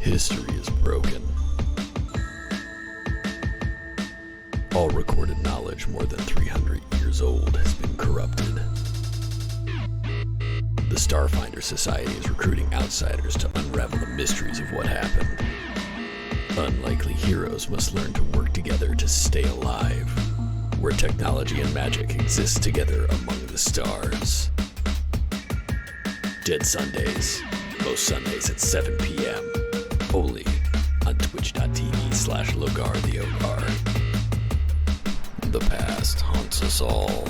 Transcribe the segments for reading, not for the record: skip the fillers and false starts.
History is broken. All recorded knowledge more than 300 years old has been corrupted. The Starfinder Society is recruiting outsiders to unravel the mysteries of what happened. Unlikely heroes must learn to work together to stay alive, where technology and magic exist together among the stars. Dead Sundays, most Sundays at 7 p.m. Only on twitch.tv/Logar the Ogar. The past haunts us all.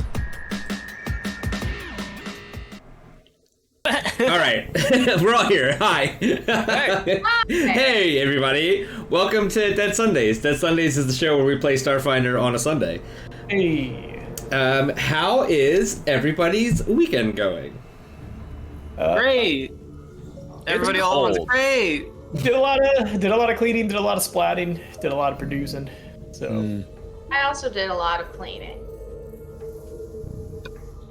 All right, we're all here. Hi. Hey, everybody. Welcome to Dead Sundays. Dead Sundays is the show where we play Starfinder on a Sunday. Hey. How is everybody's weekend going? Great. Everybody all was great. Did a lot of cleaning, did a lot of splatting, did a lot of producing. So I also did a lot of cleaning.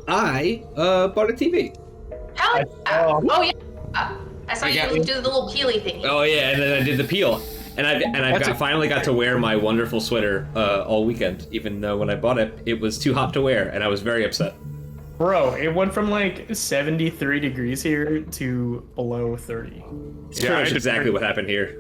I bought a TV. Hell yeah. Oh yeah. I saw you do the little peely thing. Oh yeah, and then I did the peel, and I've finally got to wear my wonderful sweater all weekend. Even though when I bought it, it was too hot to wear, and I was very upset. Bro, it went from like 73 degrees here to below 30. It's pretty much exactly what happened here.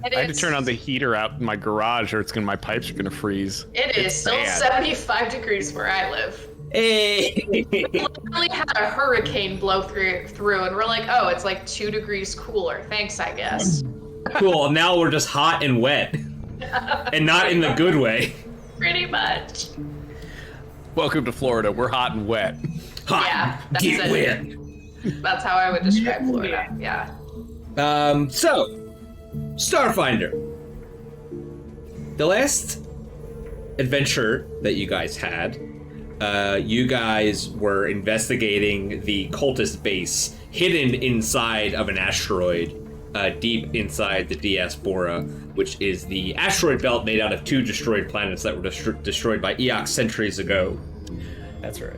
I had to turn on the heater out in my garage, or my pipes are gonna freeze. It is still 75 degrees where I live. Hey. We literally had a hurricane blow through, and we're like, oh, it's like 2 degrees cooler. Thanks, I guess. Cool. Now we're just hot and wet, and not in the good way. Pretty much. Welcome to Florida. We're hot and wet. Hot. Yeah, that's get it. wet. That's how I would describe Florida. Yeah. So, Starfinder. The last adventure that you guys had, you guys were investigating the cultist base hidden inside of an asteroid, deep inside the diaspora, which is the asteroid belt made out of 2 destroyed planets that were destroyed by Eox centuries ago. That's right.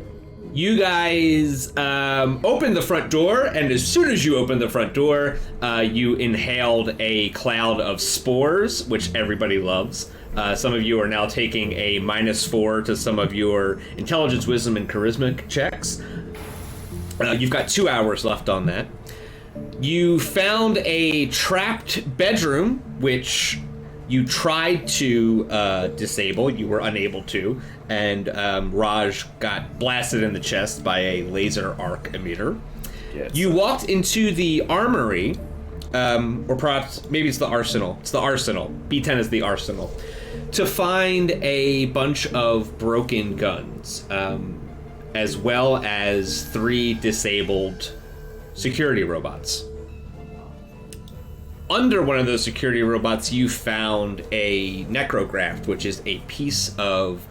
You guys opened the front door, and as soon as you opened the front door, you inhaled a cloud of spores, which everybody loves. Some of you are now taking a -4 to some of your intelligence, wisdom, and charisma checks. You've got 2 hours left on that. You found a trapped bedroom, which you tried to disable. You were unable to, and Raj got blasted in the chest by a laser arc emitter. Yes. You walked into the armory, or perhaps maybe it's the arsenal. It's the arsenal. B10 is the arsenal. To find a bunch of broken guns, as well as 3 disabled security robots. Under one of those security robots, you found a necrograft, which is a piece of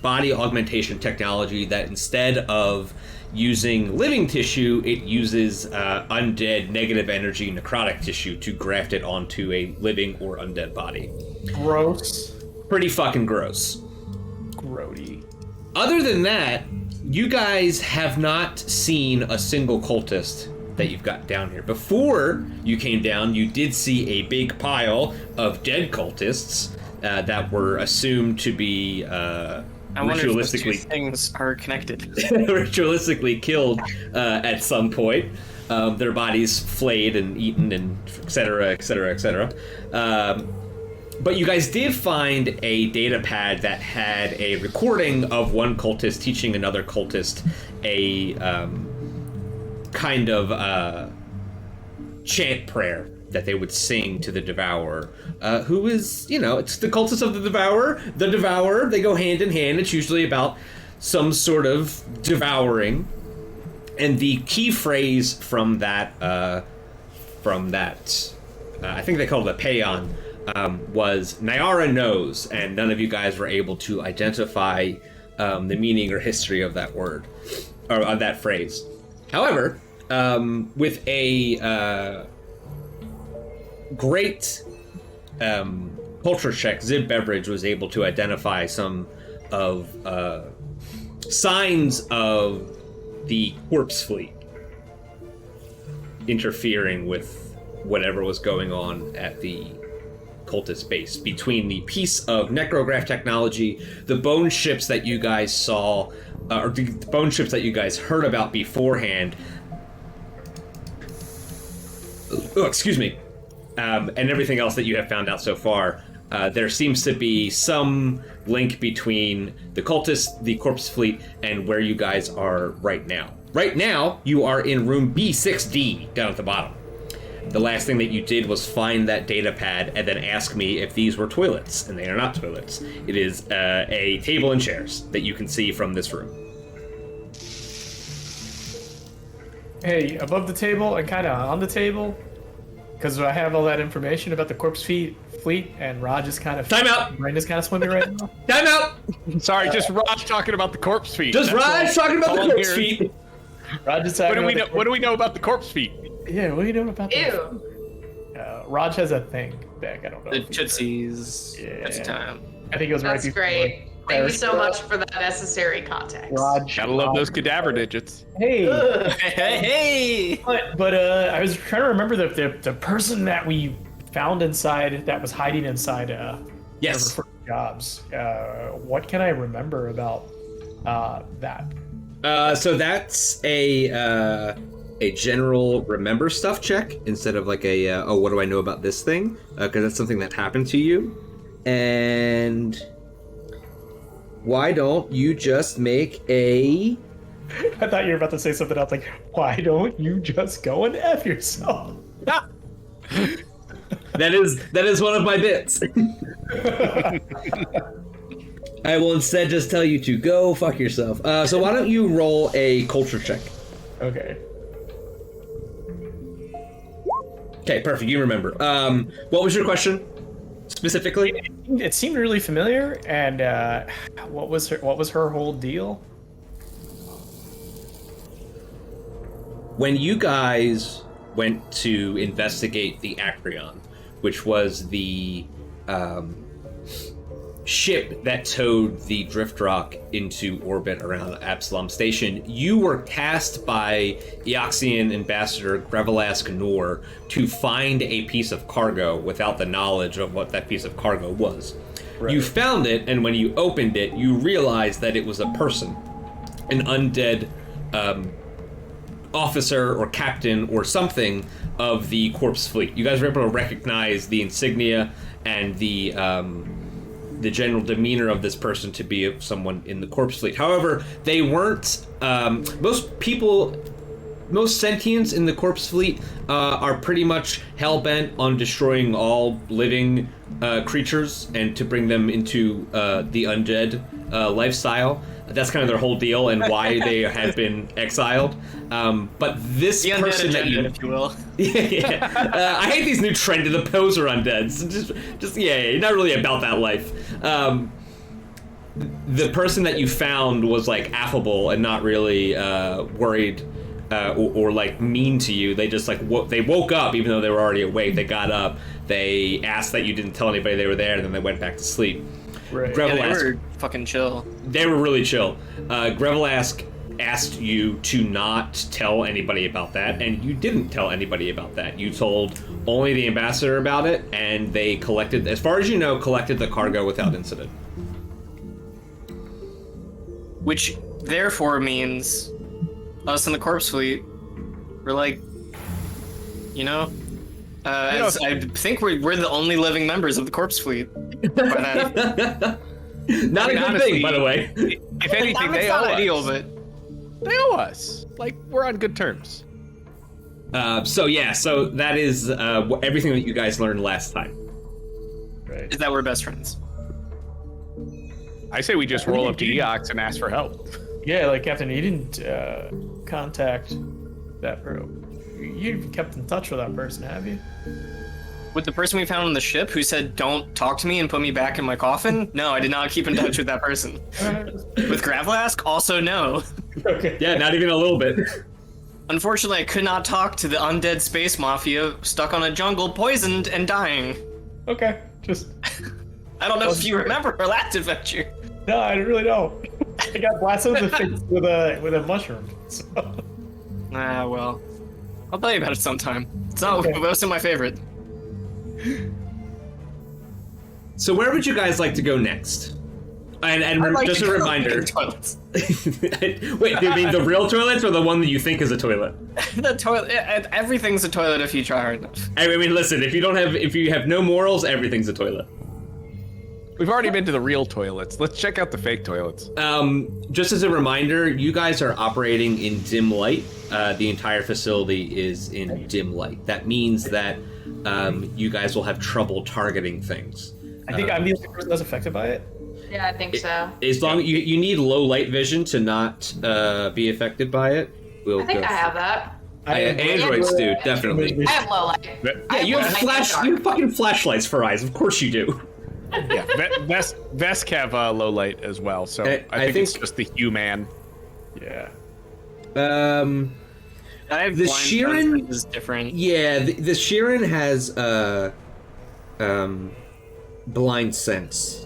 body augmentation technology that instead of using living tissue, it uses undead negative energy necrotic tissue to graft it onto a living or undead body. Gross. Pretty fucking gross. Grody. Other than that, you guys have not seen a single cultist that you've got down here. Before you came down, you did see a big pile of dead cultists that were assumed to be I wonder if those 2 things are connected. ritualistically killed at some point. Their bodies flayed and eaten, and et cetera, et cetera, et cetera. But you guys did find a data pad that had a recording of one cultist teaching another cultist a kind of chant prayer that they would sing to the Devourer, who is, it's the cultist of the Devourer. The Devourer, they go hand in hand. It's usually about some sort of devouring. And the key phrase from that, I think they called it a paean, was Nyara knows, and none of you guys were able to identify the meaning or history of that word, or of that phrase. However, with a great culture check, Zib Beverage was able to identify some of signs of the corpse fleet interfering with whatever was going on at the cultist base. Between the piece of necrograph technology, the bone ships that you guys saw, or the bone ships that you guys heard about beforehand, excuse me, and everything else that you have found out so far, there seems to be some link between the cultists, the corpse fleet, and where you guys are right now. Right now, you are in room B6D, down at the bottom. The last thing that you did was find that data pad and then ask me if these were toilets, and they are not toilets. It is a table and chairs that you can see from this room. Hey, above the table and kind of on the table, because I have all that information about the corpse fleet, and Raj is kind of... Time out! Brain is kind of swimming right now. Time out! Sorry, just Raj talking about the corpse feet. Just Raj talking about the all I'm corpse hearing. feet! Raj is talking What do we know about the corpse feet? Yeah, what are you doing about that? Ew. Raj has a thing back. I don't know. The if you- Tootsies. Yeah. It's time. I think it was right That's before. great. Thank you so much for that necessary context. Raj. Gotta love those cadaver digits. Hey. Hey! But I was trying to remember the person that we found inside, that was hiding inside Yes. one of her jobs. What can I remember about that? So that's a general remember stuff check instead of like a oh, what do I know about this thing? Because that's something that happened to you. And why don't you just make a... I thought you were about to say something else, like, why don't you just go and F yourself? That is one of my bits. I will instead just tell you to go fuck yourself. So why don't you roll a culture check? Okay. Okay, perfect. You remember. What was your question specifically? It seemed really familiar, and what was her whole deal? When you guys went to investigate the Acreon, which was the ship that towed the drift rock into orbit around Absalom Station, you were tasked by Eoxian Ambassador Grevelask Noor to find a piece of cargo without the knowledge of what that piece of cargo was. Right. You found it, and when you opened it, you realized that it was a person, an undead officer or captain or something of the corpse fleet. You guys were able to recognize the insignia and the general demeanor of this person to be of someone in the corpse fleet. However, they weren't... most sentients in the corpse fleet are pretty much hell-bent on destroying all living creatures and to bring them into the undead lifestyle. That's kind of their whole deal and why they had been exiled. But this The person undead that you... agenda, if you will. yeah. I hate these new trend of the poser undeads. Just you're not really about that life. The person that you found was like affable and not really worried or like mean to you. They just like they woke up even though they were already awake. They got up. They asked that you didn't tell anybody they were there, and then they went back to sleep. Right. Yeah, they were fucking chill. They were really chill. Grevelask asked you to not tell anybody about that, and you didn't tell anybody about that. You told only the ambassador about it, and they collected, as far as you know, collected the cargo without incident. Which therefore means us in the corpse fleet, we're like, I think we're the only living members of the corpse fleet. Not a good honestly, thing, by the way. If anything, they It's owe not us. ideal, but They owe us. Like, we're on good terms. So that is everything that you guys learned last time. Right. is that we're best friends? I say we just roll up to Eox and ask for help. Yeah, like Captain, you didn't contact that you kept in touch with that person, have you? With the person we found on the ship who said, "Don't talk to me and put me back in my coffin"? No, I did not keep in touch with that person. With Gravelask? Also no. Okay. Yeah, not even a little bit. Unfortunately, I could not talk to the undead space mafia stuck on a jungle, poisoned and dying. Okay. Just I don't know if you remember our last adventure. no, I really don't. I got blasted in the face with a mushroom. So. Ah, well. I'll tell you about it sometime. It's not it wasn't my favorite. So where would you guys like to go next? And I'd like just to a go reminder. in toilets. Wait, do you mean the real toilets or the one that you think is a toilet? The toilet. Everything's a toilet if you try hard enough. I mean, listen. If you have no morals, everything's a toilet. We've already been to the real toilets. Let's check out the fake toilets. Just as a reminder, you guys are operating in dim light. The entire facility is in dim light. That means that you guys will have trouble targeting things. I think I'm the only person that's affected by it. Yeah, I think so. As long you need low light vision to not be affected by it. I think I have that. Androids do, definitely. I have low light. Yeah, you have you have fucking flashlights for eyes. Of course you do. Yeah, Vesk have low light as well, so I think it's just the human. Yeah. I have The blind Sheeran sense is different. Yeah, the Sheeran has blind sense.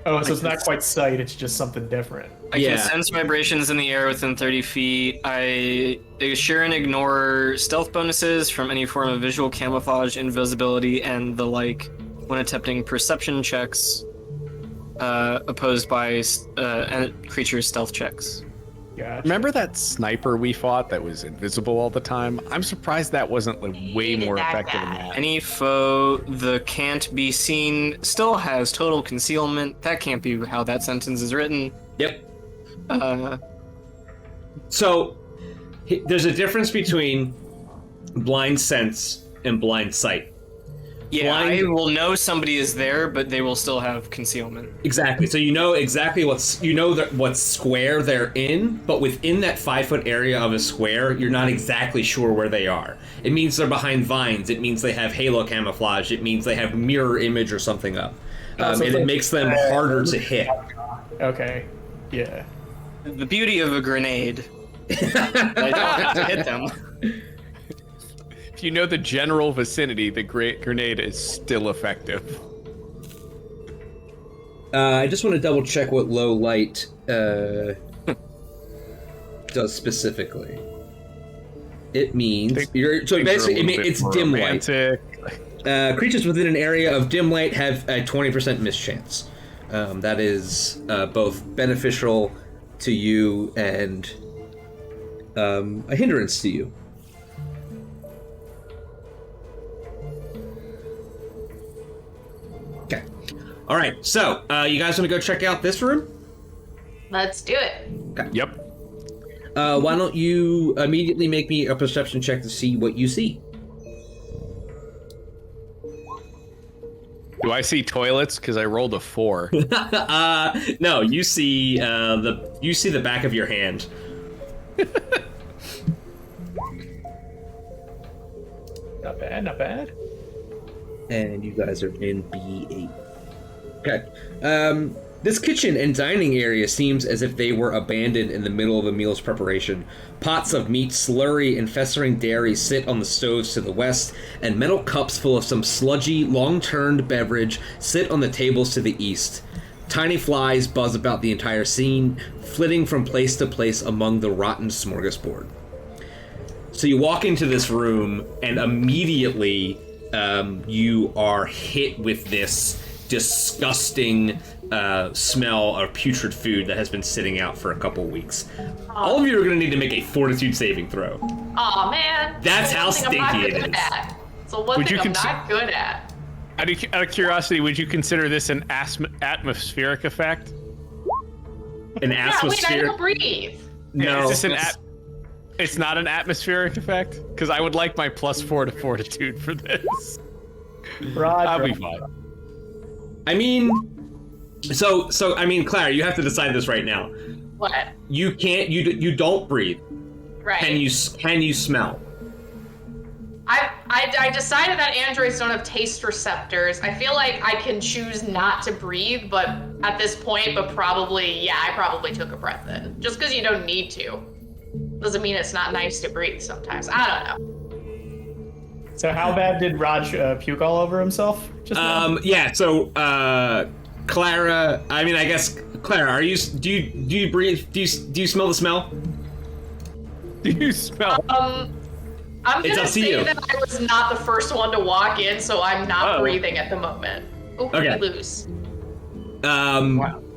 Oh, so it's not quite sight, it's just something different. I can sense vibrations in the air within 30 feet. I assure and ignore stealth bonuses from any form of visual camouflage, invisibility, and the like when attempting perception checks opposed by creature stealth checks. Gotcha. Remember that sniper we fought that was invisible all the time? I'm surprised that wasn't like way more effective than that. Any foe that can't be seen still has total concealment. That can't be how that sentence is written. Yep. So there's a difference between blind sense and blind sight. Yeah, I will know somebody is there, but they will still have concealment. Exactly. So you know exactly what square they're in, but within that 5-foot area of a square, you're not exactly sure where they are. It means they're behind vines. It means they have halo camouflage. It means they have mirror image or something up, and it makes them harder to hit. Okay. Yeah. The beauty of a grenade. I don't have to hit them. If you know the general vicinity, the grenade is still effective. I just want to double check what low light does specifically. It means it's dim light. Creatures within an area of dim light have a 20% mischance. That is both beneficial to you and a hindrance to you. Okay. All right. So, you guys want to go check out this room? Let's do it. Okay. Yep. Why don't you immediately make me a perception check to see what you see? Do I see toilets? Because I rolled a 4. No, you see the back of your hand. Not bad, not bad. And you guys are in B8. Okay. This kitchen and dining area seems as if they were abandoned in the middle of a meal's preparation. Pots of meat, slurry, and festering dairy sit on the stoves to the west, and metal cups full of some sludgy, long-turned beverage sit on the tables to the east. Tiny flies buzz about the entire scene, flitting from place to place among the rotten smorgasbord. So you walk into this room, and immediately you are hit with this disgusting smell of putrid food that has been sitting out for a couple weeks. All of you are going to need to make a fortitude saving throw. Aw, man. That's how stinky it is. So one thing I'm not good at. Out of curiosity, would you consider this an atmospheric effect? An Yeah, wait, I don't breathe. No. Is this it's not an atmospheric effect? Because I would like my +4 to fortitude for this. Roger. I'll be fine. I mean, so I mean, Claire, you have to decide this right now. What? You can't. You don't breathe. Right. Can you smell? I decided that androids don't have taste receptors. I feel like I can choose not to breathe, but at this point, I probably took a breath in. Just because you don't need to doesn't mean it's not nice to breathe sometimes. I don't know. So how bad did Raj puke all over himself? Just now? Yeah. So, Clara. I mean, I guess Clara. Do you breathe? Do you smell the smell? do you smell? I'm It's gonna up to say you. that I was not the first one to walk in, so I'm not Oh. breathing at the moment. Oh, Okay. lose.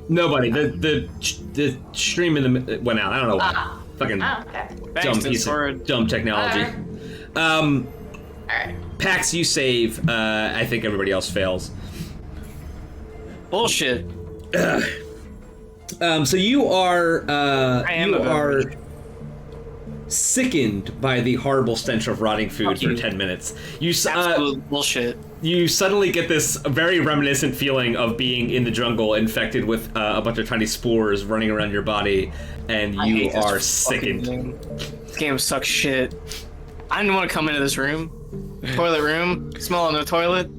Nobody. The stream in the went out. I don't know why. Fucking Okay. dumb Thanks, piece of Discord. dumb technology. All right. Pax, you save. I think everybody else fails. Bullshit. So you are am you a are beverage. sickened by the horrible stench of rotting food Fuck for you. 10 minutes. You Absolute bullshit. you suddenly get this very reminiscent feeling of being in the jungle, infected with a bunch of tiny spores running around your body, and I you hate this are fucking sickened. game. This game sucks shit. I didn't want to come into this room. Toilet room. Smell in the toilet.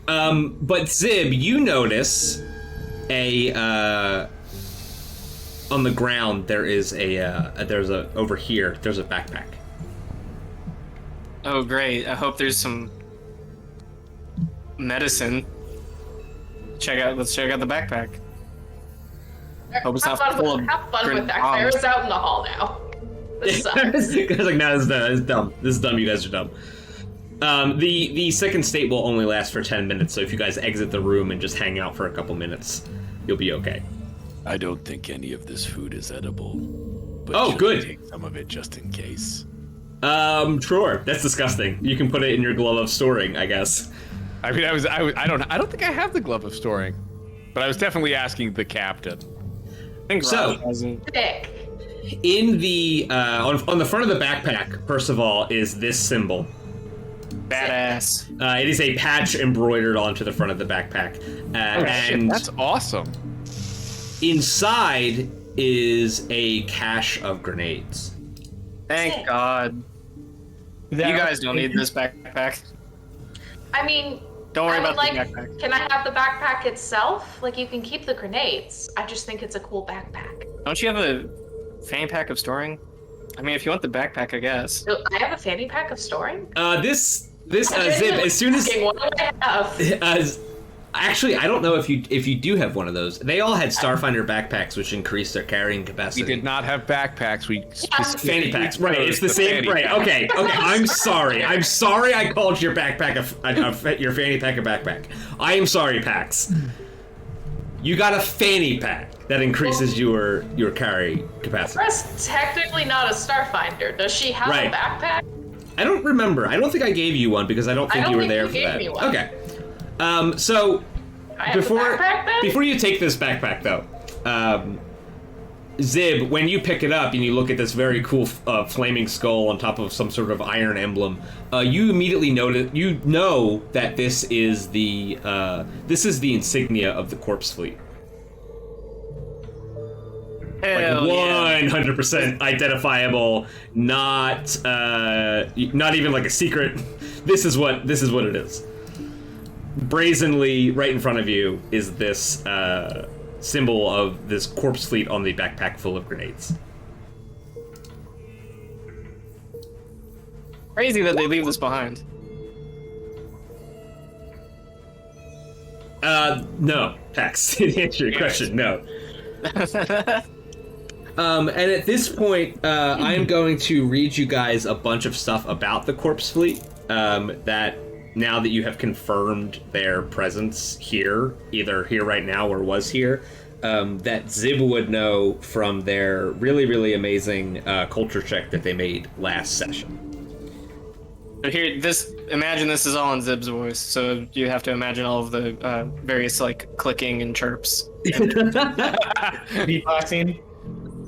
But Zib, you notice on the ground there's over here there's a backpack. Oh great. I hope there's some medicine. Let's check out the backpack. Hope it's Have not fun, full of have fun with that. bombs. Clara's out in the hall now. This sucks. I was like, no, this is dumb. This is dumb. You guys are dumb. The second state will only last for 10 minutes, so if you guys exit the room and just hang out for a couple minutes, you'll be okay. I don't think any of this food is edible. But Oh, should I good. take some of it just in case. Sure. That's disgusting. You can put it in your glove of storing, I guess. I mean, I don't think I have the glove of storing, but I was definitely asking the captain. I think So- Rob hasn't. Thick. In the on the front of the backpack, first of all, is this symbol. Badass. It is a patch embroidered onto the front of the backpack, Oh, shit, and that's awesome. inside is a cache of grenades. Thank God. You guys don't need this backpack. I mean, Don't worry I mean, about like, the backpack. can I have the backpack itself? Like, you can keep the grenades. I just think it's a cool backpack. Don't you have a fanny pack of storing? I mean, if you want the backpack, I guess. Do I have a fanny pack of storing? This Zip, as soon as What do I have? actually, I don't know if you do have one of those. They all had Starfinder backpacks, which increased their carrying capacity. We did not have backpacks. We Fanny packs, right? It's the same, right? Okay. I'm sorry. I called your backpack your fanny pack a backpack. I am sorry, Pax. You got a fanny pack that increases your carry capacity. Clara's technically not a Starfinder. Does she have Right. a backpack? I don't remember. I don't think I gave you one because I don't think you were think there you for gave that. me one. Okay. So I have a backpack then? before you take this backpack though, Zib, when you pick it up and you look at this very cool flaming skull on top of some sort of iron emblem, you immediately know that this is the insignia of the corpse fleet. Hell yeah. 100% identifiable, not even like a secret. This is what it is. Brazenly, right in front of you is this symbol of this corpse fleet on the backpack full of grenades. Crazy that they leave this behind. No, Pax. To answer your question, no. And at this point, I am going to read you guys a bunch of stuff about the corpse fleet that, now that you have confirmed their presence here, either here right now or was here, that Zib would know from their really, really amazing culture check that they made last session. But here, imagine this is all in Zib's voice, so you have to imagine all of the various, like, clicking and chirps. Beatboxing.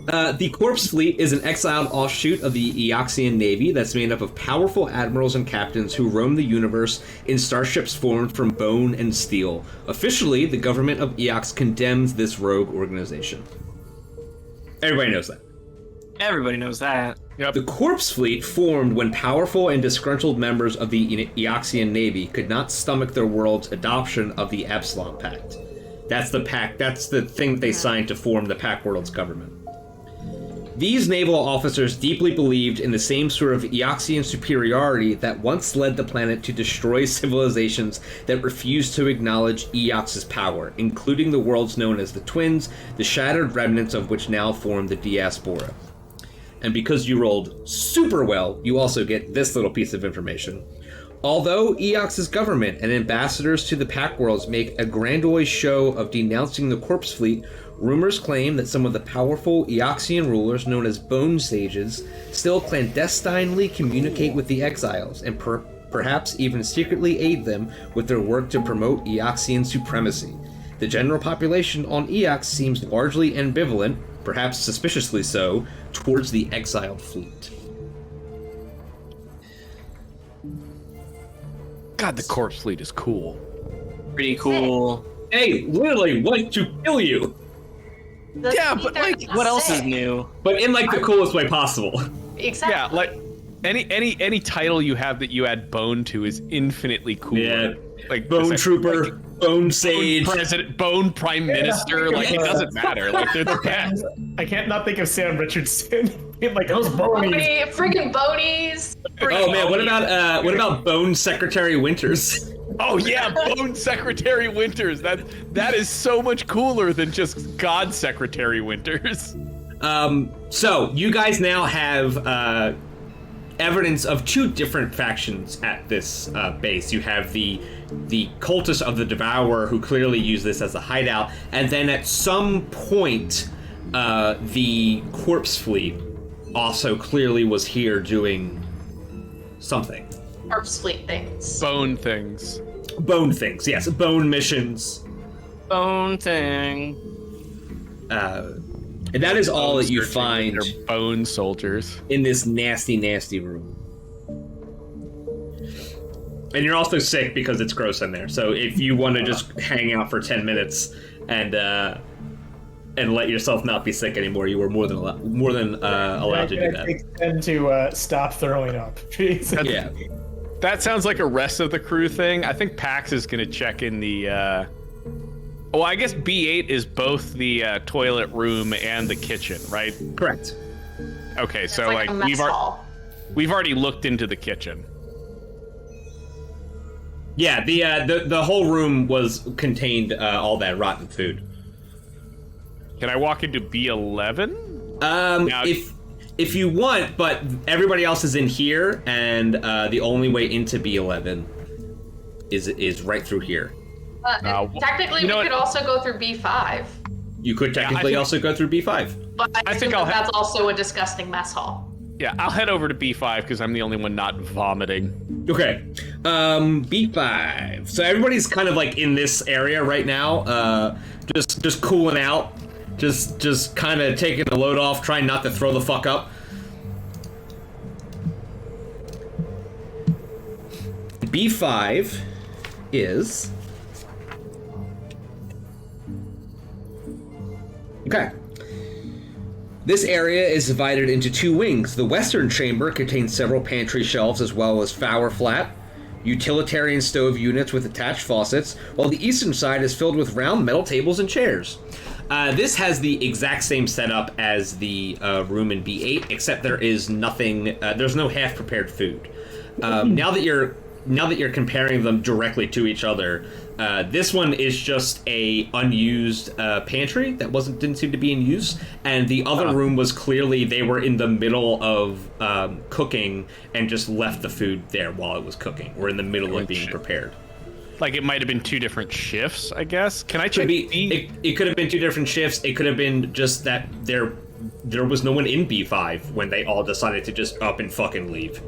The Corpse Fleet is an exiled offshoot of the Eoxian Navy that's made up of powerful admirals and captains who roam the universe in starships formed from bone and steel. Officially, the government of Eox condemns this rogue organization. Everybody knows that. Everybody knows that. The Corpse Fleet formed when powerful and disgruntled members of the Eoxian Navy could not stomach their world's adoption of the Absalom Pact. That's the pact. That's the thing that they signed to form the Pact World's government. These naval officers deeply believed in the same sort of Eoxian superiority that once led the planet to destroy civilizations that refused to acknowledge Eox's power, including the worlds known as the Twins, the shattered remnants of which now form the Diaspora. And because you rolled super well, you also get this little piece of information. Although Eox's government and ambassadors to the Pack Worlds make a grandiose show of denouncing the Corpse Fleet, rumors claim that some of the powerful Eoxian rulers, known as Bone Sages, still clandestinely communicate with the Exiles, and perhaps even secretly aid them with their work to promote Eoxian supremacy. The general population on Eox seems largely ambivalent, perhaps suspiciously so, towards the exiled fleet. God, the corpse fleet is cool. Pretty cool. Hey, literally want to kill you, Yeah, but like, What else is new? but in like the coolest way possible. Exactly. yeah, like any title you have that you add bone to is infinitely cooler. Yeah. Like Bone like, Trooper, Bone Sage. Bone President, Bone Prime Minister. Like it doesn't matter. Like they're the best. I can't not think of Sam Richardson. Like those bonies. Freaking bonies. Oh man, what about Bone Secretary Winters? Oh yeah, Bone Secretary Winters. That is so much cooler than just God Secretary Winters. So you guys now have evidence of two different factions at this base. You have the cultists of the Devourer, who clearly use this as a hideout, and then at some point, the Corpse Fleet also clearly was here doing something. Corpse Fleet things. Bone things. Bone things, yes, bone missions. Bone thing. And that is all that you find They're bone soldiers. in this nasty, nasty room. And you're also sick because it's gross in there. So if you want to just hang out for 10 minutes and let yourself not be sick anymore, you were more than allowed to do that. Take 10 to stop throwing up. Jesus. Yeah. That sounds like a rest of the crew thing. I think Pax is going to check in the. Well, I guess B8 is both the toilet room and the kitchen, right? Correct. Okay, It's so like a mess hall. we've already looked into the kitchen. Yeah, the whole room contained all that rotten food. Can I walk into B11? Now- If you want, but everybody else is in here, and the only way into B11 is right through here. Technically, you know we could what? also go through B5. You could technically think- also go through B5. But I think think I'll that's also a disgusting mess hall. Yeah, I'll head over to B5 because I'm the only one not vomiting. Okay, B5. So everybody's kind of like in this area right now, just cooling out, just kind of taking the load off, trying not to throw the fuck up. B5 is okay. This area is divided into two wings. The western chamber contains several pantry shelves as well as flour flat, utilitarian stove units with attached faucets, while the eastern side is filled with round metal tables and chairs. This has the exact same setup as the room in B8, except there is nothing. There's no half-prepared food. Now that you're comparing them directly to each other, this one is just a unused pantry that didn't seem to be in use, and the other room was clearly they were in the middle of cooking and just left the food there while it was cooking, or in the middle of being prepared. Like it might have been two different shifts, I guess. Can I check? It could have been two different shifts. It could have been just that there was no one in B5 when they all decided to just up and fucking leave.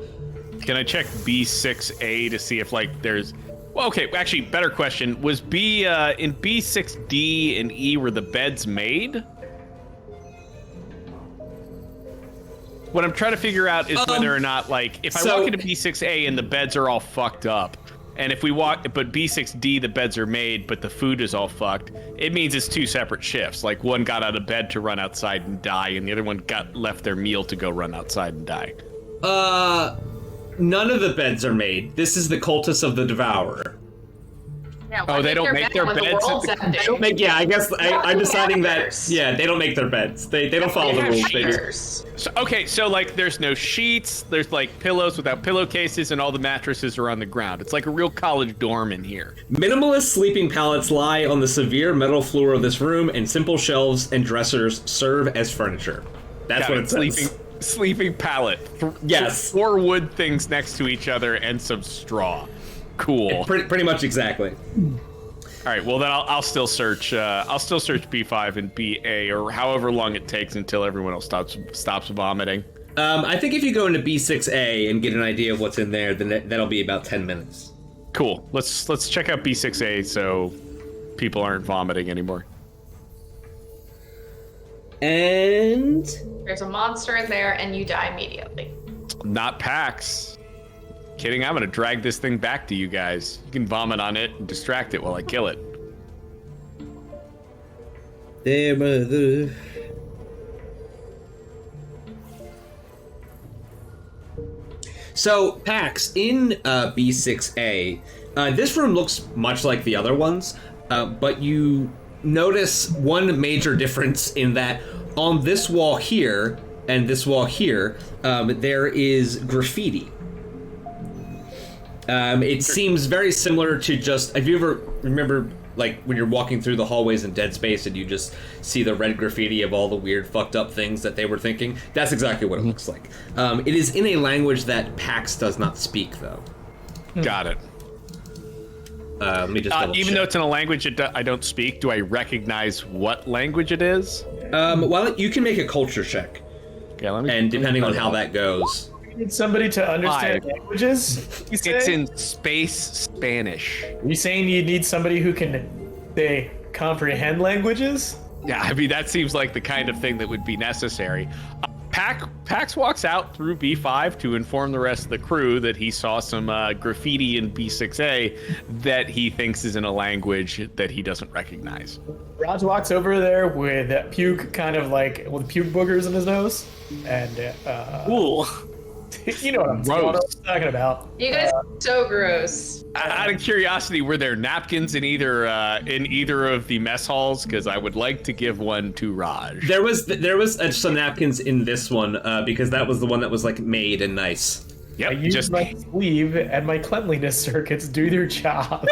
Can I check B6A to see if like there's? Well, okay. Actually, better question: was B in B6D and E were the beds made? What I'm trying to figure out is whether or not like if I walk into B6A and the beds are all fucked up, and if we walk, but B6D the beds are made, but the food is all fucked. It means it's two separate shifts. Like one got out of bed to run outside and die, and the other one left their meal to go run outside and die. None of the beds are made. This is the cultists of the Devourer. Yeah, Oh, they don't make their when the beds at world's the- ending? Yeah, I guess I'm deciding that. Hammers. Yeah, they don't make their beds. They don't follow They the have rules. They just, shears. So, okay, so like there's no sheets, there's like pillows without pillowcases, and all the mattresses are on the ground. It's like a real college dorm in here. minimalist sleeping pallets lie on the severe metal floor of this room, and simple shelves and dressers serve as furniture. That's Got what it. it says. sleeping pallet. Yes. 4 wood things next to each other and some straw. Cool. Pretty much exactly. All right. Well, then I'll still search. I'll still search B5 and BA, or however long it takes until everyone else stops vomiting. I think if you go into B6A and get an idea of what's in there, then that'll be about 10 minutes. Cool. Let's check out B6A so people aren't vomiting anymore. And There's a monster in there, and you die immediately. Not Pax. Kidding. I'm gonna drag this thing back to you guys. You can vomit on it and distract it while I kill it. So, Pax, in B6A, this room looks much like the other ones, but you notice one major difference in that on this wall here and this wall here, there is graffiti. It seems very similar to just, have you ever remember like when you're walking through the hallways in Dead Space and you just see the red graffiti of all the weird fucked up things that they were thinking? That's exactly what it looks like. It is in a language that Pax does not speak, though. Got it. Let me just double even check. though it's in a language I don't speak, do I recognize what language it is? Well, you can make a culture check, Okay, let me. and depending on how that goes. You need somebody to understand languages? You say? It's in space Spanish. Are you saying you need somebody who can, say, comprehend languages? Yeah, I mean that seems like the kind of thing that would be necessary. Pax walks out through B5 to inform the rest of the crew that he saw some graffiti in B6A that he thinks is in a language that he doesn't recognize. Raj walks over there with puke, kind of like with puke boogers in his nose, and Ooh. you know what I'm talking about. You guys are so gross. Out of curiosity, were there napkins in either of the mess halls? Because I would like to give one to Raj. There was some napkins in this one because that was the one that was like made and nice. Yep, I use my sleeve and my cleanliness circuits do their job.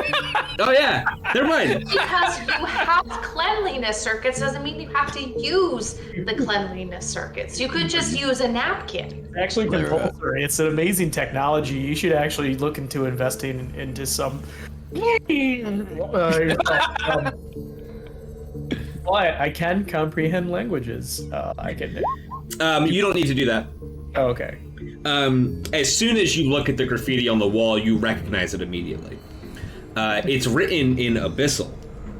Oh yeah, they're mine. Because you have cleanliness circuits doesn't mean you have to use the cleanliness circuits. You could just use a napkin. It's actually compulsory. It's an amazing technology. You should actually look into investing into some. But I can comprehend languages. I can. You don't need to do that. Oh, okay. As soon as you look at the graffiti on the wall, you recognize it immediately. It's written in Abyssal.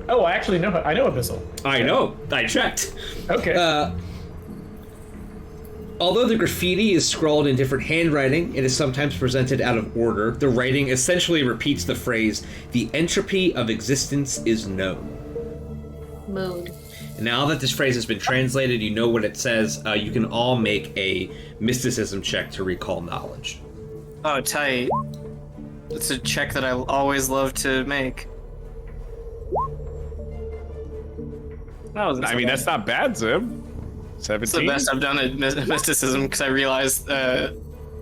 Oh, I actually know. I know Abyssal. I know. I checked. Okay. Although the graffiti is scrawled in different handwriting, it is sometimes presented out of order. The writing essentially repeats the phrase, "The entropy of existence is known." Mood. Now that this phrase has been translated, you know what it says. You can all make a mysticism check to recall knowledge. Oh, tight. It's a check that I always love to make. I mean, that's not bad, Zib. 17. It's the best I've done at mysticism because I realized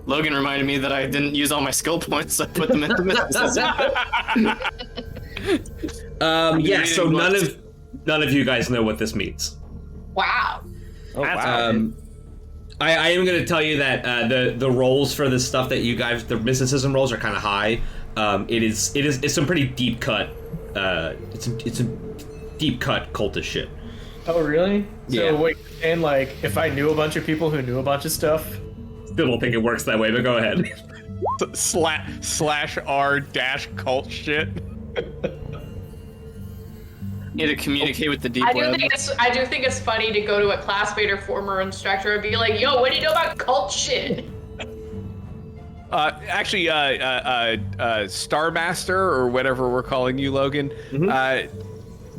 Logan reminded me that I didn't use all my skill points, so I put them into mysticism. Yeah, so none of you guys know what this means. Wow. Oh, wow. I am going to tell you that the rolls for this stuff that you guys, the mysticism rolls are kind of high. It's some pretty deep cut. It's a deep cut cultist shit. Oh, really? Yeah. So wait, and like, if I knew a bunch of people who knew a bunch of stuff. Still don't think it works that way, but go ahead. /r-cult shit. Need to communicate with the deep I web. do think it's funny to go to a classmate or former instructor and be like, "Yo, what do you know about cult shit?" Actually, Starmaster, or whatever we're calling you, Logan,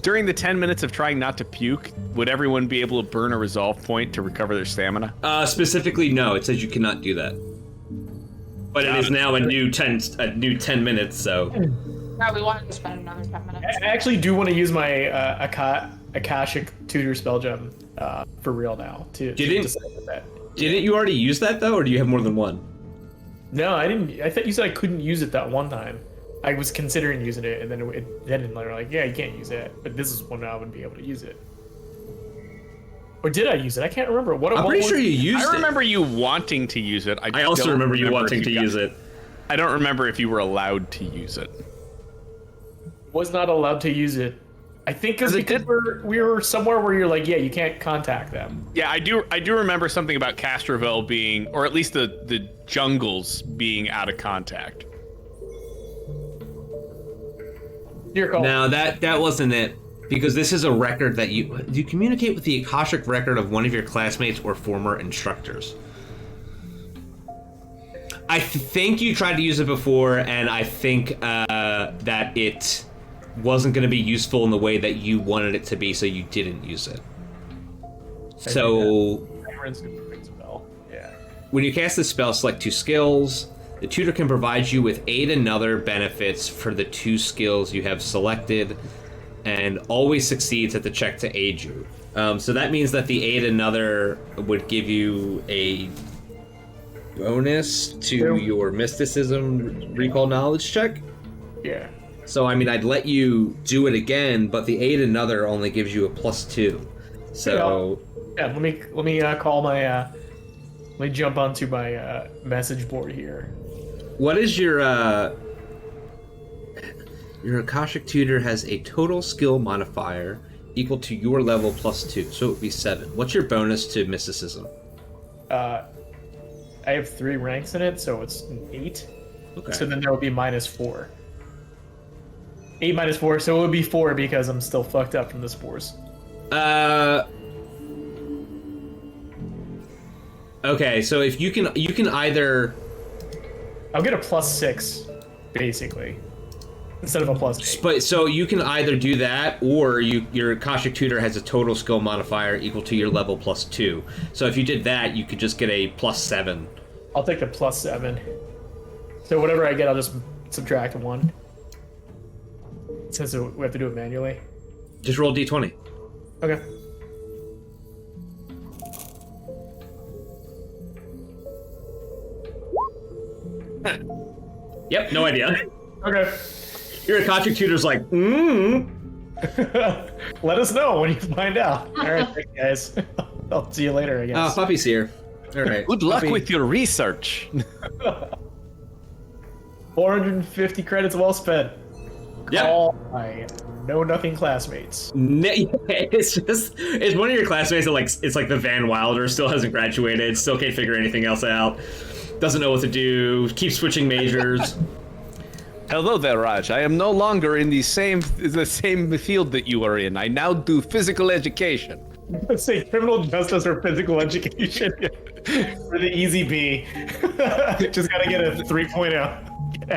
during the 10 minutes of trying not to puke, would everyone be able to burn a resolve point to recover their stamina? Specifically, no. It says you cannot do that. But it is now a new 10 minutes, so... Yeah, we wanted to spend another 10 minutes. I actually do want to use my Akashic Tutor spell gem for real now. Didn't you already use that, though, or do you have more than one? No, I didn't. I thought you said I couldn't use it that one time. I was considering using it, and then they're like, yeah, you can't use it. But this is when I would be able to use it. Or did I use it? I can't remember. I'm pretty sure you used it. I remember you wanting to use it. I also remember you wanting to use it. I don't remember if you were allowed to use it. Was not allowed to use it. I think because we were somewhere where you're like, yeah, you can't contact them. Yeah, I do remember something about Castroville being, or at least the jungles being out of contact. Your call. No, that wasn't it. Because this is a record that you communicate with the Akashic record of one of your classmates or former instructors. I think you tried to use it before, and I think that it wasn't going to be useful in the way that you wanted it to be, so you didn't use it. So, yeah. When you cast this spell, select 2 skills. The tutor can provide you with aid and other benefits for the 2 skills you have selected, and always succeeds at the check to aid you. So that means that the aid another would give you a bonus to your mysticism recall knowledge check. Yeah. So I mean, I'd let you do it again, but the aid another only gives you a +2. So yeah, let me call my let me jump onto my message board here. what is your Akashic tutor has a total skill modifier equal to your level +2, so it would be 7. What's your bonus to mysticism? I have 3 ranks in it, so it's an 8. Okay. So then there would be -4. 8 minus 4, so it would be 4 because I'm still fucked up from the spores. Okay, so if you can either I'll get a +6, basically, instead of a +8. But so you can either do that, or your Akashic tutor has a total skill modifier equal to your level +2. So if you did that, you could just get a +7. I'll take the +7. So whatever I get, I'll just subtract 1. Since we have to do it manually. Just roll d20. Okay. Yep, no idea. Okay. Your Akashic tutor's like, Let us know when you find out. All right, thanks, guys. I'll see you later, I guess. Puppy's here. All right. Good luck Puppy. with your research. 450 credits well spent. Yep. All my know-nothing classmates. It's one of your classmates that it's like the Van Wilder, still hasn't graduated, still can't figure anything else out, doesn't know what to do, keeps switching majors. Hello there, Raj. I am no longer in the same field that you are in. I now do physical education. Let's say criminal justice or physical education for the easy B. Just gotta get a 3.0.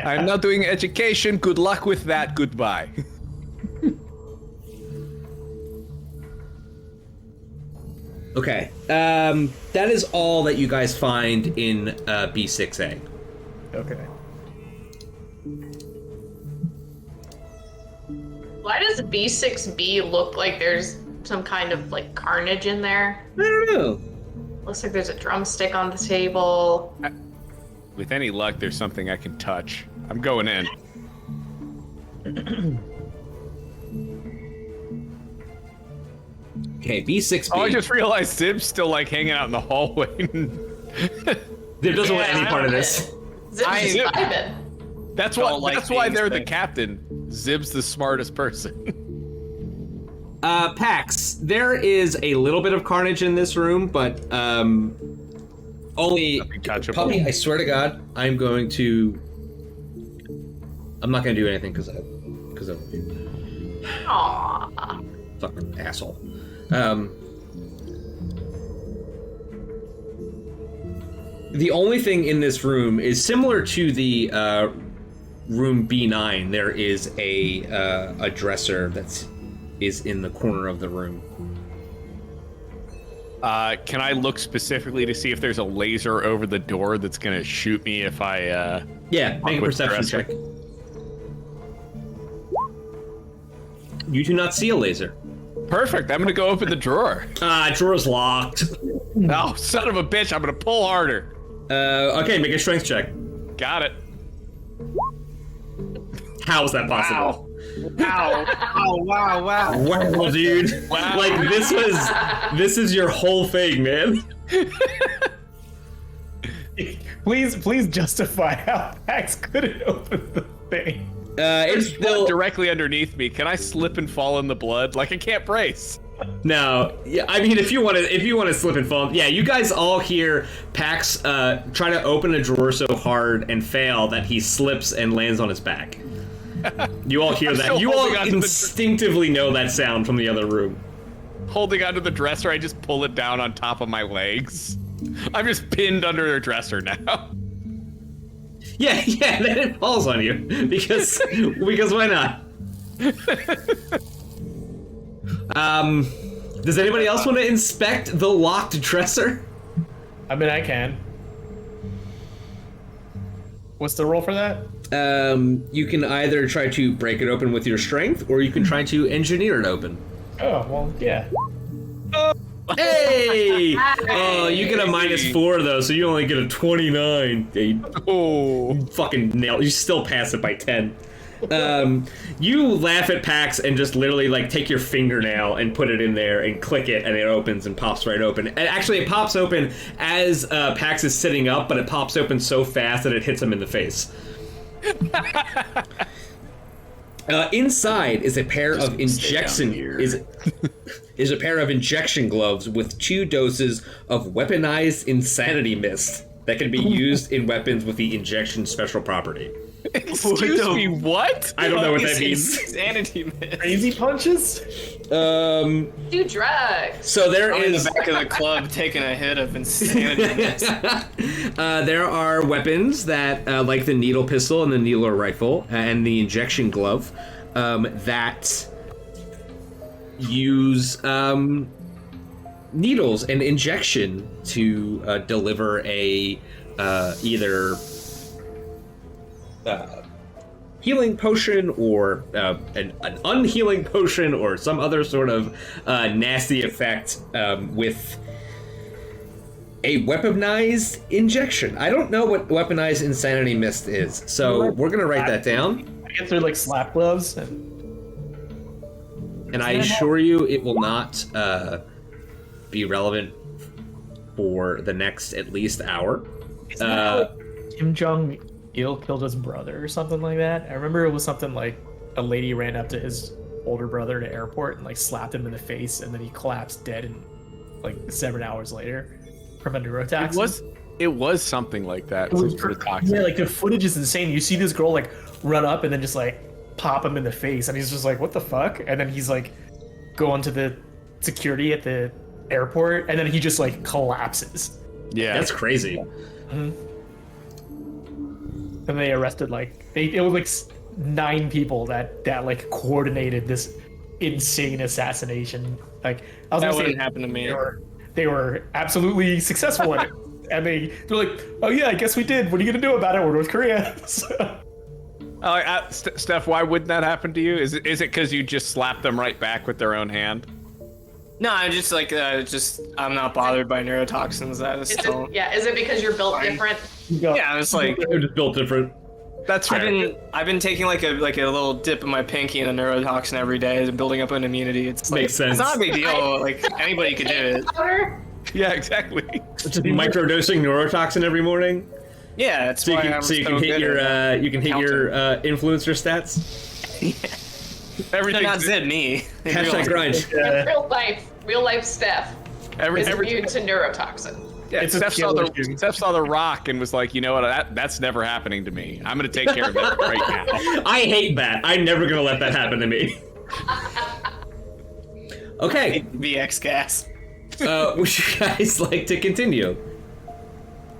I'm now doing education. Good luck with that. Goodbye. Okay. That is all that you guys find in B6A. Okay. Why does B6B look like there's some kind of like carnage in there? I don't know. Looks like there's a drumstick on the table. With any luck, there's something I can touch. I'm going in. Okay, B6B. Oh, I just realized Zib's still like hanging out in the hallway. There doesn't want any part of this. Zip is Zip. vibing. That's Don't why. like That's why being they're the spanked. captain. Zib's the smartest person. Pax, there is a little bit of carnage in this room, but only Nothing touchable. Puppy, I swear to God, I'm not gonna do anything because of you. Aww. Fucking asshole. The only thing in this room is similar to the room B9. There is a dresser that's in the corner of the room. Can I look specifically to see if there's a laser over the door that's gonna shoot me if I? Yeah, make a with perception dresser. check. You do not see a laser. Perfect. I'm gonna go open the drawer. Drawer's locked. Oh, son of a bitch! I'm gonna pull harder. Okay, make a strength check. Got it. How is that possible? Wow. Wow. Wow, dude. Wow. Like, this is your whole thing, man. Please justify how Pax couldn't open the thing. It's still directly underneath me. Can I slip and fall in the blood? Like I can't brace. no. Yeah, I mean, if you want to slip and fall, yeah. You guys all hear Pax try to open a drawer so hard and fail that he slips and lands on his back. You all hear that. still You all holding onto the- instinctively know that sound from the other room. Holding onto the dresser, I just pull it down on top of my legs. I'm just pinned under the dresser now. Yeah, then it falls on you because why not? Does anybody else want to inspect the locked dresser? I mean, I can. What's the roll for that? You can either try to break it open with your strength, or you can try to engineer it open. Oh, well, yeah. Hey! Oh, you get a -4 though, so you only get a 29. Oh. Fucking nail. You still pass it by 10. You laugh at Pax and just literally like take your fingernail and put it in there and click it, and it opens and pops right open. And actually, it pops open as Pax is sitting up, but it pops open so fast that it hits him in the face. Inside is a pair of injection is a pair of injection gloves with 2 doses of weaponized insanity mist that can be used in weapons with the injection special property. Excuse me, what? I don't know what that means. Insanity mist. Crazy punches? Do drugs. So there I'm in is the back of the club taking a hit of insanity mist. there are weapons that like the needle pistol and the needler rifle and the injection glove that use needles and injection to deliver a either healing potion or an unhealing potion or some other sort of nasty effect with a weaponized injection. I don't know what weaponized insanity mist is, so we're gonna write that down. I guess they're like slap gloves. And I assure you it will not be relevant for the next at least hour. Kim Jong-il killed his brother or something like that. I remember it was something like a lady ran up to his older brother at the airport and like slapped him in the face, and then he collapsed dead in like 7 hours later from a neurotoxin. It was something like that. Some sort of toxin. Yeah, like the footage is insane. You see this girl like run up and then just like pop him in the face, and he's just like, what the fuck? And then he's like going to the security at the airport, and then he just like collapses. Yeah, That's crazy. And they arrested it was like 9 people that like coordinated this insane assassination. Like I was That gonna say, wouldn't happen to me. they were absolutely successful in it. And they're like, oh yeah, I guess we did. What are you gonna do about it? We're North Korea. So, Steph, why wouldn't that happen to you? Is it because you just slap them right back with their own hand? No, I just like I'm not bothered by neurotoxins. I just don't. Is it because you're built different? Yeah, I was like, They're just built different. That's fair. I've been taking like a little dip in my pinky in a neurotoxin every day, and building up an immunity. It's like, Makes sense. It's not a big deal. Like anybody could do it. Powder? Yeah, exactly. Just microdosing neurotoxin every morning, Yeah, it's so you why can, I'm so you so can hit good your at influencer stats. No, Everything. not Zed me. Hashtag grind. Real life Steph is immune to neurotoxin. Yeah, It's a Steph killer shoe. saw the Rock and was like, you know what? That's never happening to me. I'm gonna take care of it right now. I hate that. I'm never gonna let that happen to me. Okay, VX gas. would you guys like to continue?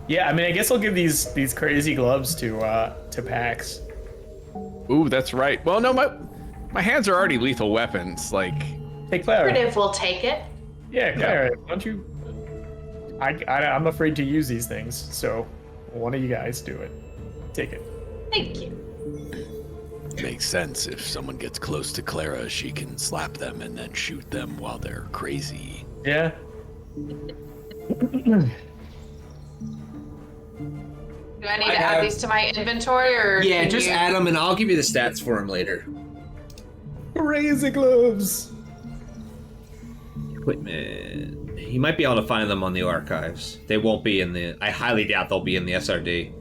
yeah, I mean, I guess I'll give these crazy gloves to Pax. Ooh, that's right. Well, no, my hands are already lethal weapons. Like, Hey, Clara. Operative will take it. Yeah, Clara, why don't you? I'm afraid to use these things, so one of you guys do it. Take it. Thank you. Makes sense. If someone gets close to Clara, she can slap them and then shoot them while they're crazy. Yeah. Do I need to add these to my inventory, or Yeah, can just you... add them, and I'll give you the stats for them later. razor gloves. Equipment. You might be able to find them on the archives. They won't be in the... I highly doubt they'll be in the SRD.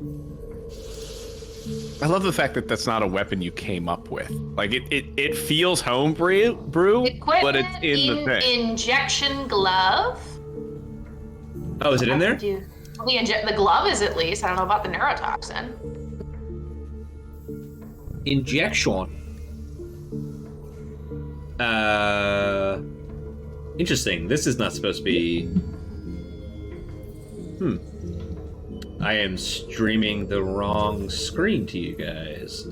I love the fact that that's not a weapon you came up with. Like, it feels homebrew, but it's in the thing. Injection glove. Oh, is it in there? Well, the glove is at least. I don't know about the neurotoxin. Injection. Interesting. This is not supposed to be... I am streaming the wrong screen to you guys.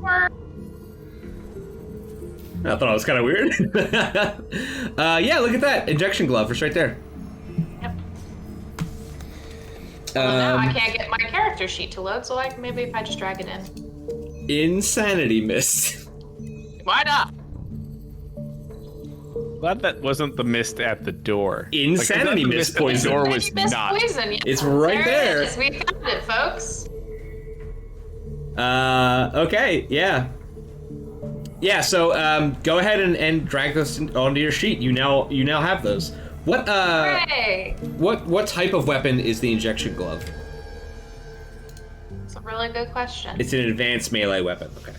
I thought it was kind of weird. Yeah, look at that. Injection glove. It's right there. Yep. Well, now I can't get my character sheet to load, so maybe if I just drag it in. Insanity mist. Why not? Glad that wasn't the mist at the door. Insanity like, mist the poison. door was Mist not. Poison, yeah. It's right there. It is. We found it, folks. Okay, yeah. Yeah, so go ahead and drag this onto your sheet. You now have those. What Hooray! what type of weapon is the injection glove? It's a really good question. It's an advanced melee weapon. Okay.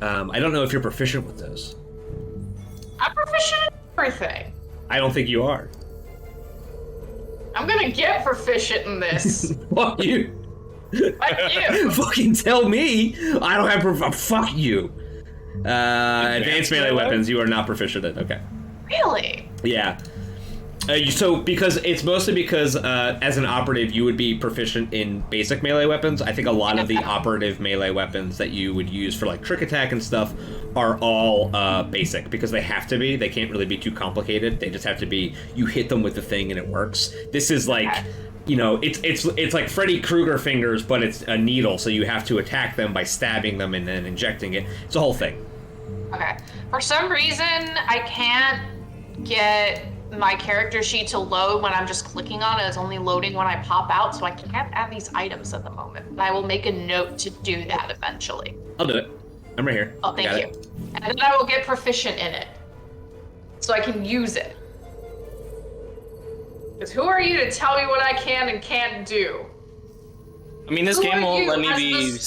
I don't know if you're proficient with those. I'm proficient in everything. I don't think you are. I'm gonna get proficient in this. Fuck you. Fuck you. Fucking tell me. I don't have fuck you. Advanced melee weapons you are not proficient in. Okay. Really? Yeah. It's mostly because as an operative you would be proficient in basic melee weapons. I think a lot of the operative melee weapons that you would use for like trick attack and stuff are all basic because they have to be. They can't really be too complicated. They just have to be. You hit them with the thing and it works. This is like, you know, it's like Freddy Krueger fingers, but it's a needle, so you have to attack them by stabbing them and then injecting it. It's a whole thing. Okay. For some reason, I can't get my character sheet to load when I'm just clicking on it. It's only loading when I pop out, so I can't add these items at the moment. But I will make a note to do that eventually. I'll do it. I'm right here. Oh, thank you. And then I will get proficient in it, so I can use it. Because who are you to tell me what I can and can't do? I mean, this Who game are won't you let me as be the-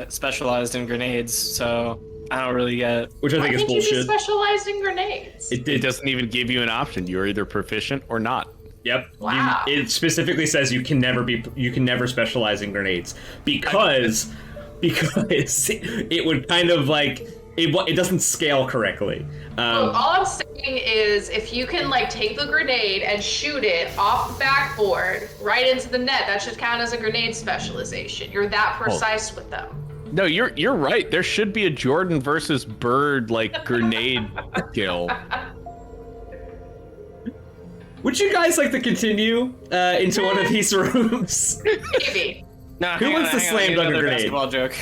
specialized in grenades, so I don't really get. Which I think is Why can't you be bullshit. specialized in grenades? It doesn't even give you an option. You're either proficient or not. Yep. Wow. It specifically says you can never specialize in grenades because it would kind of like it doesn't scale correctly. Look, all I'm saying is if you can like take the grenade and shoot it off the backboard right into the net, that should count as a grenade specialization. You're that precise with them. No, you're right. There should be a Jordan versus Bird like grenade skill. Would you guys like to continue into one of these rooms? Maybe. No, Who wants to slam dunk a grenade? Basketball joke.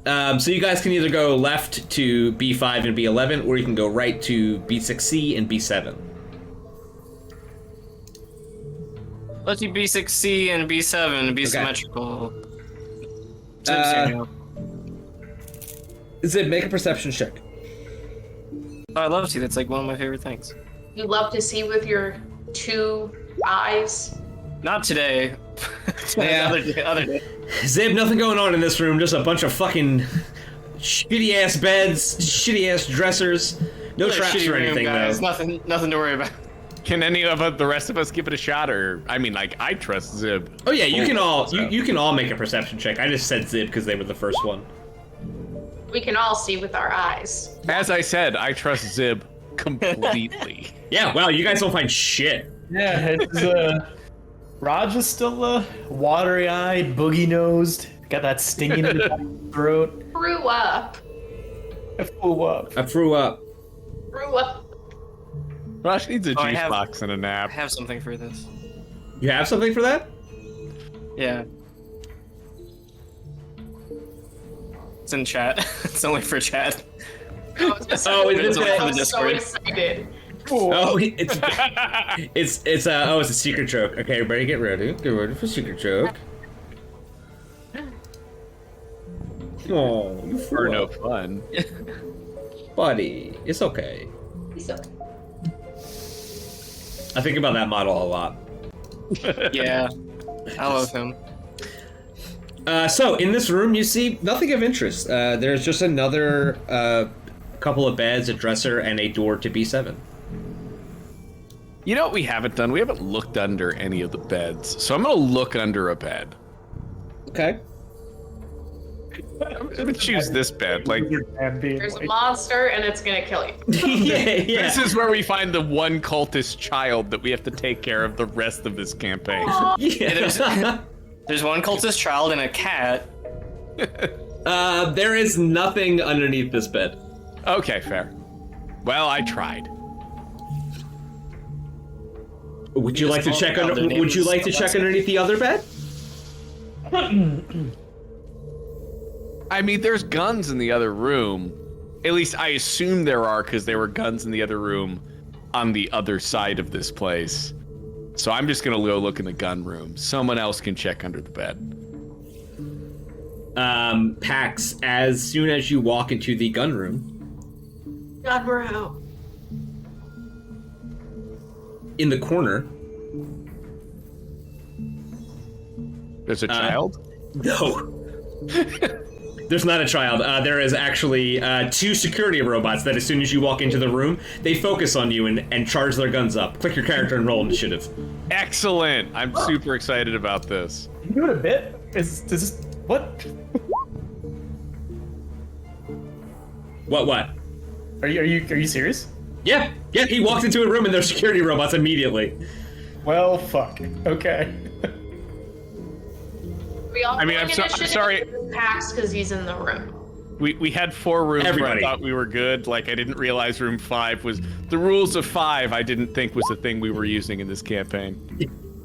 So you guys can either go left to B5 and B11, or you can go right to B6C and B7. Let's do B6C and B7 be Okay. symmetrical. Zib, make a perception check. Oh, I love to. That's like one of my favorite things. You love to see with your two eyes. Not today. Yeah. Other day. Zib, nothing going on in this room. Just a bunch of fucking shitty ass beds, shitty ass dressers. No Another traps shitty or room, anything guys. though. Nothing to worry about. Can any of the rest of us give it a shot? Or I mean, like, I trust Zib. Oh yeah, you can all So. you can all make a perception check. I just said Zib because they were the first one. We can all see with our eyes. As I said, I trust Zib completely. Yeah, well, you guys don't find shit. Yeah, it's Raj is still watery-eyed, boogie-nosed, got that stinging in the throat. Grew up. I flew up. I threw up. Grew up. Raj needs a I juice have- box and a I nap. have something for this. You have something for that? Yeah. It's in chat. It's only for chat. Oh, is It's it only that- for the I'm so Discord. excited. Oh, it's a secret joke. Okay, everybody get ready. Get ready for secret joke. Oh, you For fool. no fun. Buddy, it's okay. He's okay. I think about that model a lot. Yeah, I love him. So in this room, you see nothing of interest. There's just another couple of beds, a dresser, and a door to B7. You know what we haven't done? We haven't looked under any of the beds. So I'm going to look under a bed. Okay. I'm going to choose this bed. Like, There's a monster, and it's gonna kill you. yeah. this is where we find the one cultist child that we have to take care of the rest of this campaign. Yeah. There's one cultist child and a cat. There is nothing underneath this bed. Okay, fair. Well, I tried. Would you like to check under? Their name Would you is like to check Alexa. underneath the other bed? I mean, there's guns in the other room. At least I assume there are, because there were guns in the other room on the other side of this place. So I'm just gonna go look in the gun room. Someone else can check under the bed. Pax, as soon as you walk into the gun room, God, we're out. in the corner, There's a child? no. There's not a child. There is actually two security robots that as soon as you walk into the room, they focus on you and charge their guns up. Click your character and roll initiative. Excellent! I'm super excited about this. You do it a bit? Is this what? What? Are you serious? Yeah, he walked into a room and there's security robots immediately. Well, fuck. Okay. We all I mean, I'm sorry. Pax because he's in the room. We had 4 rooms Everybody. where I thought we were good. Like, I didn't realize room 5 was... The rules of 5 I didn't think was the thing we were using in this campaign.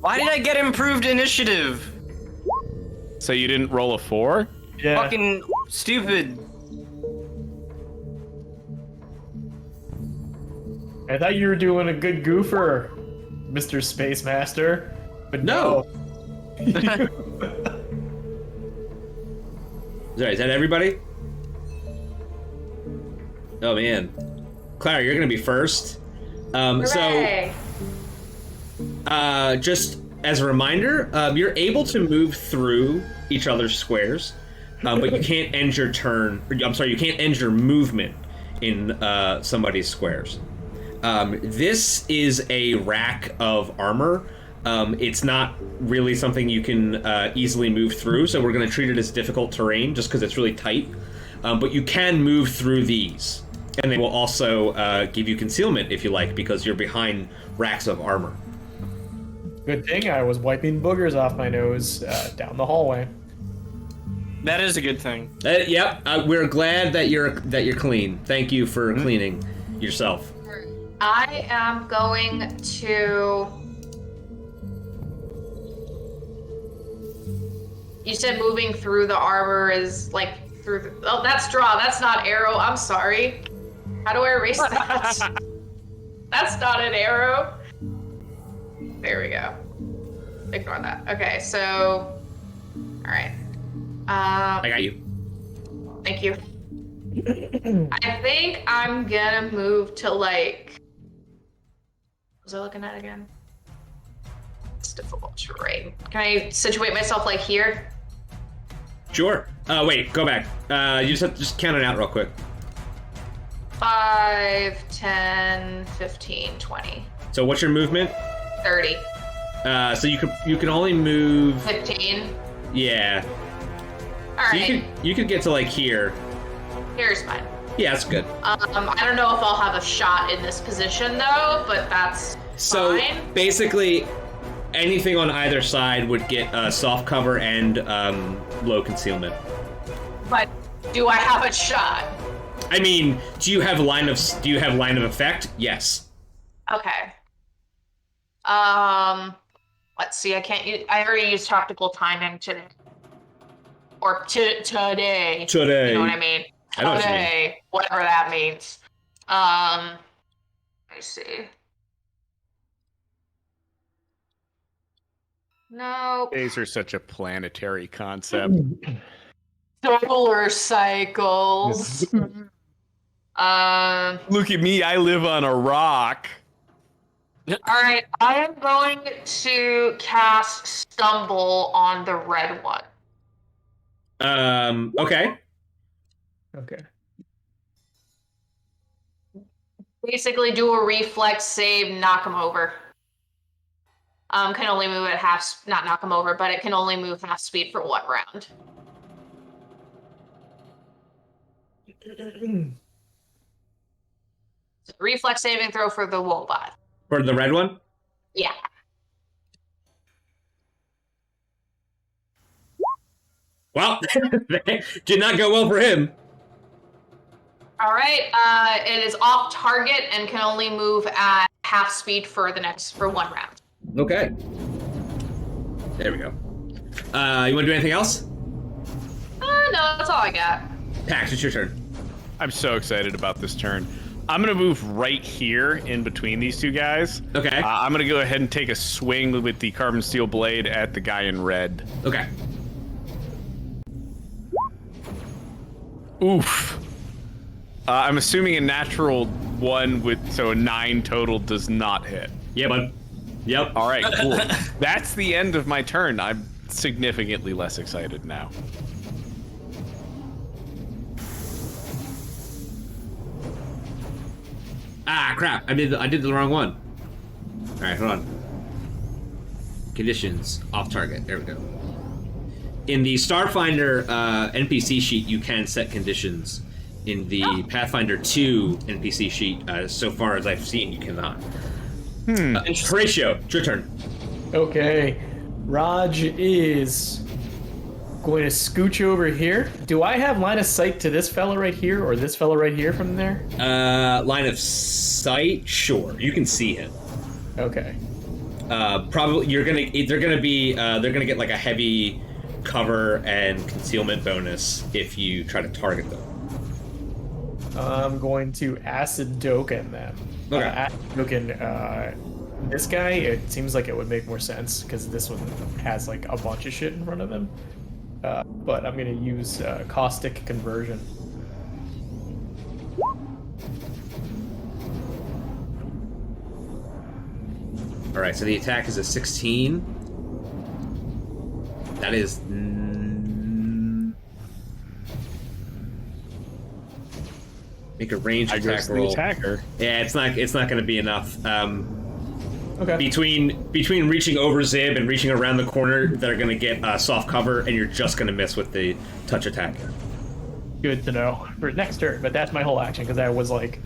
Why did I get improved initiative? So you didn't roll a 4? Yeah. Fucking stupid. I thought you were doing a good goofer, Mr. Space Master. But No. Sorry, is that everybody? Oh man, Clara, you're gonna be first. Hooray. Just as a reminder, you're able to move through each other's squares, but you can't end your turn. I'm sorry, you can't end your movement in somebody's squares. This is a rack of armor. It's not really something you can easily move through, so we're going to treat it as difficult terrain just because it's really tight. But you can move through these, and they will also give you concealment if you like, because you're behind racks of armor. Good thing I was wiping boogers off my nose down the hallway. That is a good thing. Yep, we're glad that you're clean. Thank you for cleaning yourself. I am going to. You said moving through the armor is like through the... Oh, that's draw. That's not arrow. I'm sorry. How do I erase that? That's not an arrow. There we go. Ignore that. Okay, so... Alright. I got you. Thank you. I think I'm gonna move to like... What was I looking at again? It's difficult terrain. Can I situate myself like here? Sure. Wait, go back. You just count it out real quick. 5, 10, 15, 20, So what's your movement? 30, So you can only move. 15. Yeah. All So right, you could get to like here. here's mine. Yeah, that's good. I don't know if I'll have a shot in this position though, but that's So fine. basically, anything on either side would get soft cover and low concealment. But do I have a shot? I mean, do you have line of effect? Yes. Okay. Let's see. I already used tactical timing today. Or today. Today. You know what I mean? I know what you mean. Today, whatever that means. Let me see. No. Days are such a planetary concept. Solar cycles. Mm-hmm. Look at me, I live on a rock. Alright, I am going to cast Stumble on the red one. Okay. Okay. Basically do a reflex save, knock him over. Can only move at half, not knock him over, but it can only move half speed for 1 round. Reflex saving throw for the Wobot. For the red one? Yeah. Well, did not go well for him. All right. It is off target and can only move at half speed for 1 round. Okay. There we go. You want to do anything else? No, that's all I got. Pax, it's your turn. I'm so excited about this turn. I'm gonna move right here in between these two guys. Okay. I'm gonna go ahead and take a swing with the carbon steel blade at the guy in red. Okay. Oof. I'm assuming a natural 1 with, so a 9 total does not hit. Yeah, bud. Yep. All right, cool. That's the end of my turn. I'm significantly less excited now. Ah, crap. I did the wrong one. All right, hold on. Conditions. Off target. There we go. In the Starfinder NPC sheet, you can set conditions. In the Pathfinder 2 NPC sheet, so far as I've seen, you cannot. Horatio, it's your turn. Okay. Raj is going to scooch over here. Do I have line of sight to this fella right here or this fella right here from there? Line of sight? Sure. You can see him. Okay. Probably they're gonna get like a heavy cover and concealment bonus if you try to target them. I'm going to acid Doken them. Okay. Acid Doken, this guy, it seems like it would make more sense because this one has like a bunch of shit in front of him. But I'm going to use caustic conversion. All right, so the attack is a 16. That is. Make a ranged attack roll. Attacker. Yeah, it's not going to be enough. Okay. Between reaching over Zib and reaching around the corner, they're going to get soft cover, and you're just going to miss with the touch attack. Good to know for next turn, but that's my whole action because I was like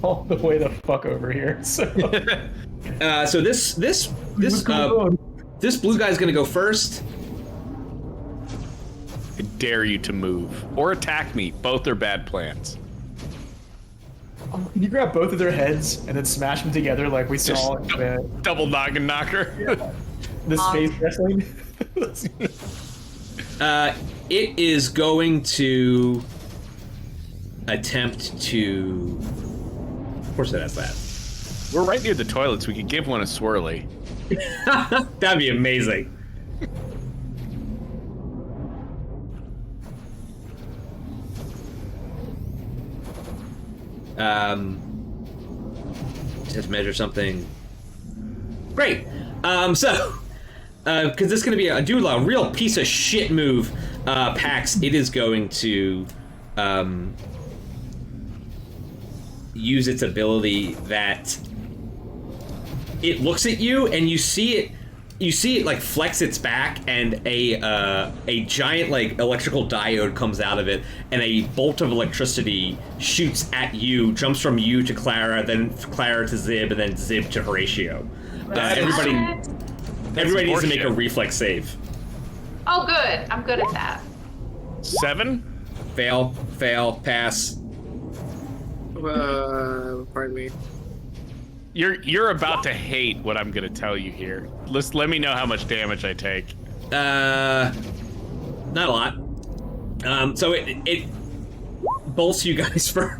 all the way the fuck over here. So, so this blue guy's going to go first. I dare you to move or attack me. Both are bad plans. Can you grab both of their heads and then smash them together like we saw in the Double noggin knocker. the space wrestling? It is going to attempt to. Of course, it has that. We're right near the toilets. We could give one a swirly. That'd be amazing. Just have to measure something. Great. So, because this is going to be a real piece of shit move, Pax, it is going to use its ability that it looks at you and you see it like flex its back and a giant like electrical diode comes out of it and a bolt of electricity shoots at you, jumps from you to Clara, then Clara to Zib, and then Zib to Horatio. Everybody needs to make a reflex save. Oh, good. I'm good at that. 7? Fail, pass. Pardon me. You're about to hate what I'm gonna tell you here. Let me know how much damage I take. Not a lot. So it bolts you guys for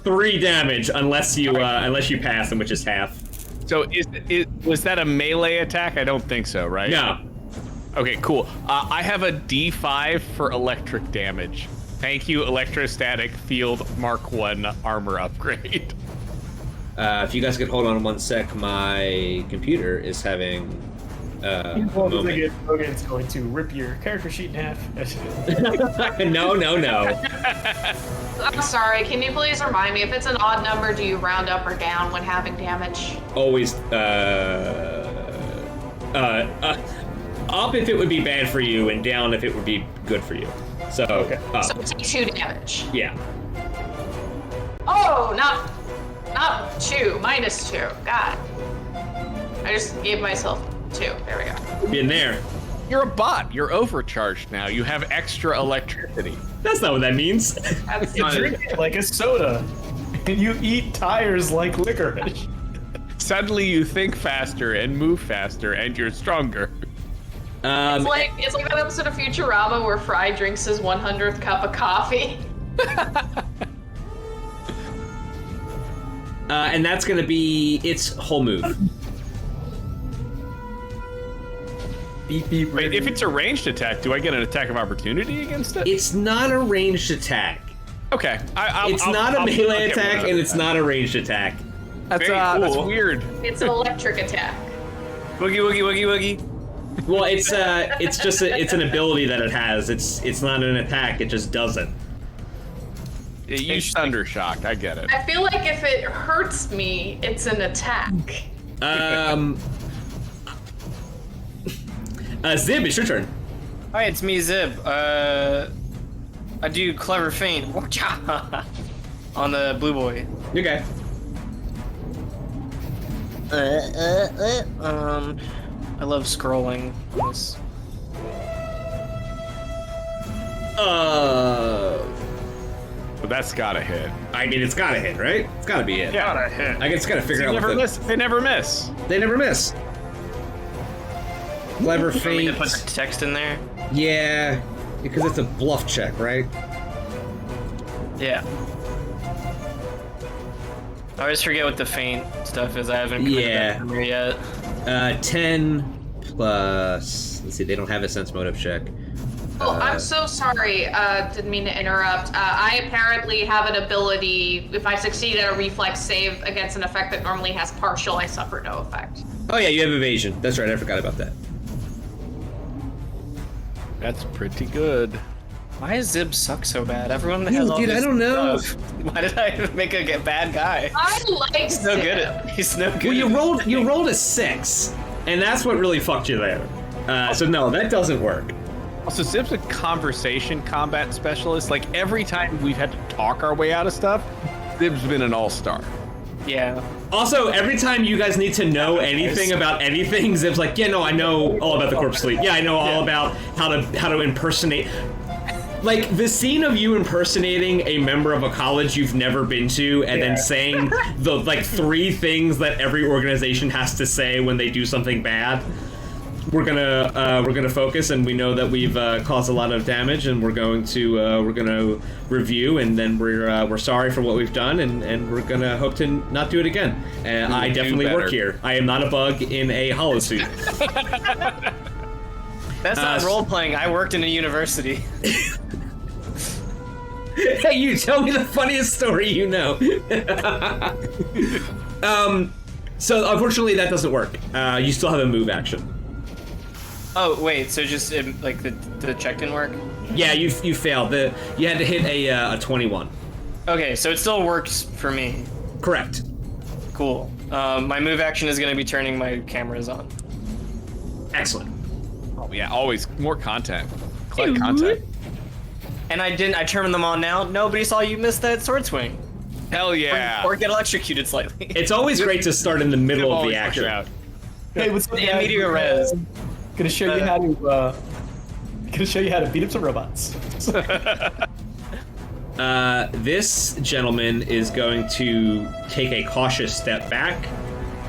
3 damage unless you pass, and which is half. So was that a melee attack? I don't think so, right? No. Okay, cool. I have a D5 for electric damage. Thank you, Electrostatic Field Mark 1 armor upgrade. If you guys could hold on 1 sec, my computer is having a moment. Logan's going to rip your character sheet in half. No. I'm sorry, can you please remind me, if it's an odd number, do you round up or down when having damage? Always, up if it would be bad for you, and down if it would be good for you. So, Okay. So take 2 damage. Yeah. Oh, not 2, -2. God. I just gave myself 2. There we go. In there. You're a bot. You're overcharged now. You have extra electricity. That's not what that means. That's You drink it like a soda, and you eat tires like licorice. Suddenly you think faster and move faster, and you're stronger. It's like that episode of Futurama where Fry drinks his 100th cup of coffee. And that's going to be its whole move. Beep beep. Wait, if it's a ranged attack, do I get an attack of opportunity against it? It's not a ranged attack. Okay. It's not a melee attack, and it's not a ranged attack. That's, that's weird. It's an electric attack. Woogie woogie woogie woogie. Well, it's just it's an ability that it has. It's not an attack. It just does it. It used Thundershock. I get it. I feel like if it hurts me, it's an attack. Zib, it's your turn. Hi, it's me, Zib. I do clever feint on the blue boy. Okay. I love scrolling. This. But that's gotta hit. I mean, it's gotta hit, right? It's gotta be it. Gotta hit. I guess gotta figure They out never what miss. They never miss. They never miss. Clever You want me to feint. put the text in there? Yeah, because it's a bluff check, right? Yeah. I always forget what the feint stuff is. I haven't committed that memory yet. 10 plus. Let's see, they don't have a sense motive check. Oh, I'm so sorry. Didn't mean to interrupt. I apparently have an ability. If I succeed at a reflex save against an effect that normally has partial, I suffer no effect. Oh yeah, you have evasion. That's right, I forgot about that. That's pretty good. Why does Zib suck so bad? Everyone has all Dude, this I don't know. stuff. Why did I make a bad guy? I like He's no good at. He's no good. Well, you rolled a 6, and that's what really fucked you there. So no, that doesn't work. Also, Zib's a conversation combat specialist. Like, every time we've had to talk our way out of stuff, Zib's been an all-star. Yeah. Also, every time you guys need to know anything about anything, Zib's like, yeah, no, I know all about the corpse fleet. Yeah, I know all about how to impersonate. Like, the scene of you impersonating a member of a college you've never been to and then saying the, 3 things that every organization has to say when they do something bad. We're gonna focus, and we know that we've caused a lot of damage, and we're gonna review, and then we're sorry for what we've done, and we're gonna hope to not do it again. And I definitely work here. I am not a bug in a holosuit. That's not role playing. I worked in a university. Hey, you tell me the funniest story you know. So unfortunately, that doesn't work. You still have a move action. Oh wait, so just like the check didn't work? Yeah, you failed. You had to hit a 21. Okay, so it still works for me. Correct. Cool. My move action is going to be turning my cameras on. Excellent. Oh yeah, always more content. Collect content. And I turned them on now. Nobody saw you miss that sword swing. Hell yeah. Or get electrocuted slightly. It's always great to start in the middle of the action. Hey, what's up, Yeah, meteor res. Gonna show you how to beat up some robots. This gentleman is going to take a cautious step back.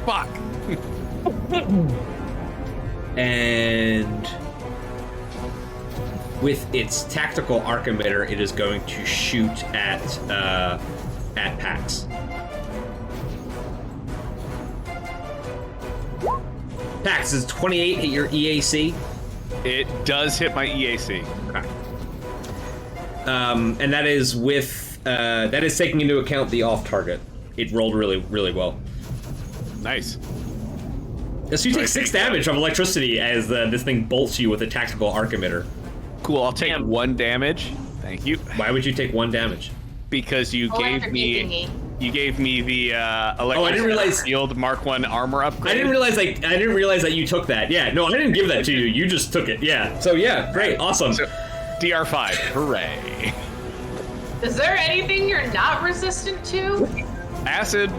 Fuck. And with its tactical arc emitter, it is going to shoot at Pax. Pax, is 28 hit your EAC? It does hit my EAC. Okay. And that is with that is taking into account the off target. It rolled really, really well. Nice. So you take 6 damage of electricity as this thing bolts you with a tactical arc emitter. Cool. I'll take 1 damage. Thank you. Why would you take 1 damage? Because you gave me the electric I didn't realize field Mark 1 armor upgrade. I didn't realize that you took that. Yeah, no, I didn't give that to you. You just took it. Yeah. So yeah, great, awesome. So, DR5, hooray! Is there anything you're not resistant to? Acid.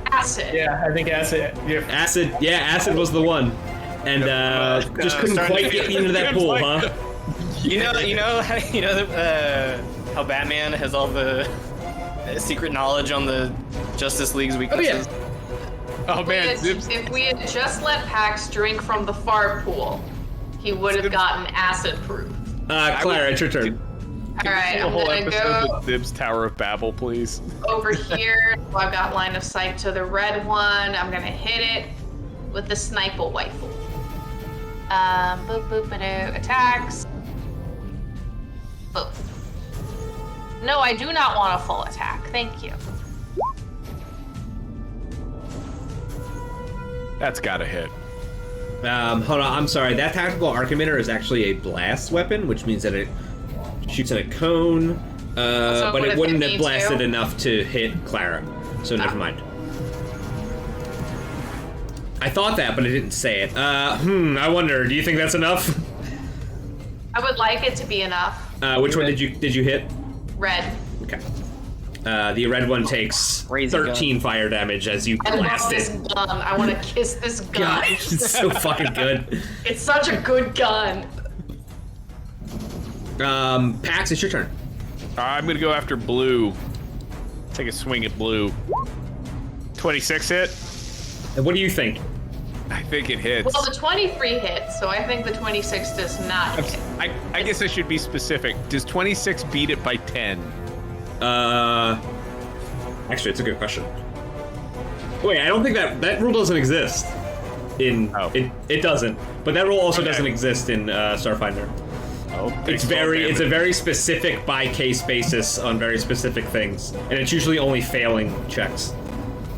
Acid. Yeah, I think acid. Yeah. Acid was the one, and just couldn't quite get me into that pool, huh? How Batman has all the secret knowledge on the Justice League's weaknesses. Oh man! If we had just let Pax drink from the far pool, he would have gotten acid proof. Clara, it's your turn. All right, The I'm whole gonna episode go with Zib's Tower of Babel, please. over here. So I've got line of sight to the red one. I'm gonna hit it with the sniper rifle. Boop boop ba attacks. Both. No, I do not want a full attack. Thank you. That's gotta hit. Hold on, I'm sorry. That tactical arc emitter is actually a blast weapon, which means that it shoots in a cone, but it wouldn't have blasted enough to hit Clara, so never mind. I thought that, but I didn't say it. I wonder, do you think that's enough? I would like it to be enough. Which one did you hit? Red. Okay. The red one takes Crazy 13 fire damage as you I love blast this it. gun. I want to kiss this gun. God, it's so fucking good. It's such a good gun. Pax, it's your turn. I'm gonna go after blue. Take a swing at blue. 26 hit. And what do you think? I think it hits. Well, the 23 hits, so I think the 26 does not hit. I guess I should be specific. Does 26 beat it by 10? Actually, it's a good question. Wait, I don't think that rule doesn't exist. It doesn't. But that rule also doesn't exist in Starfinder. Oh, It's a very specific by case basis on very specific things, and it's usually only failing checks.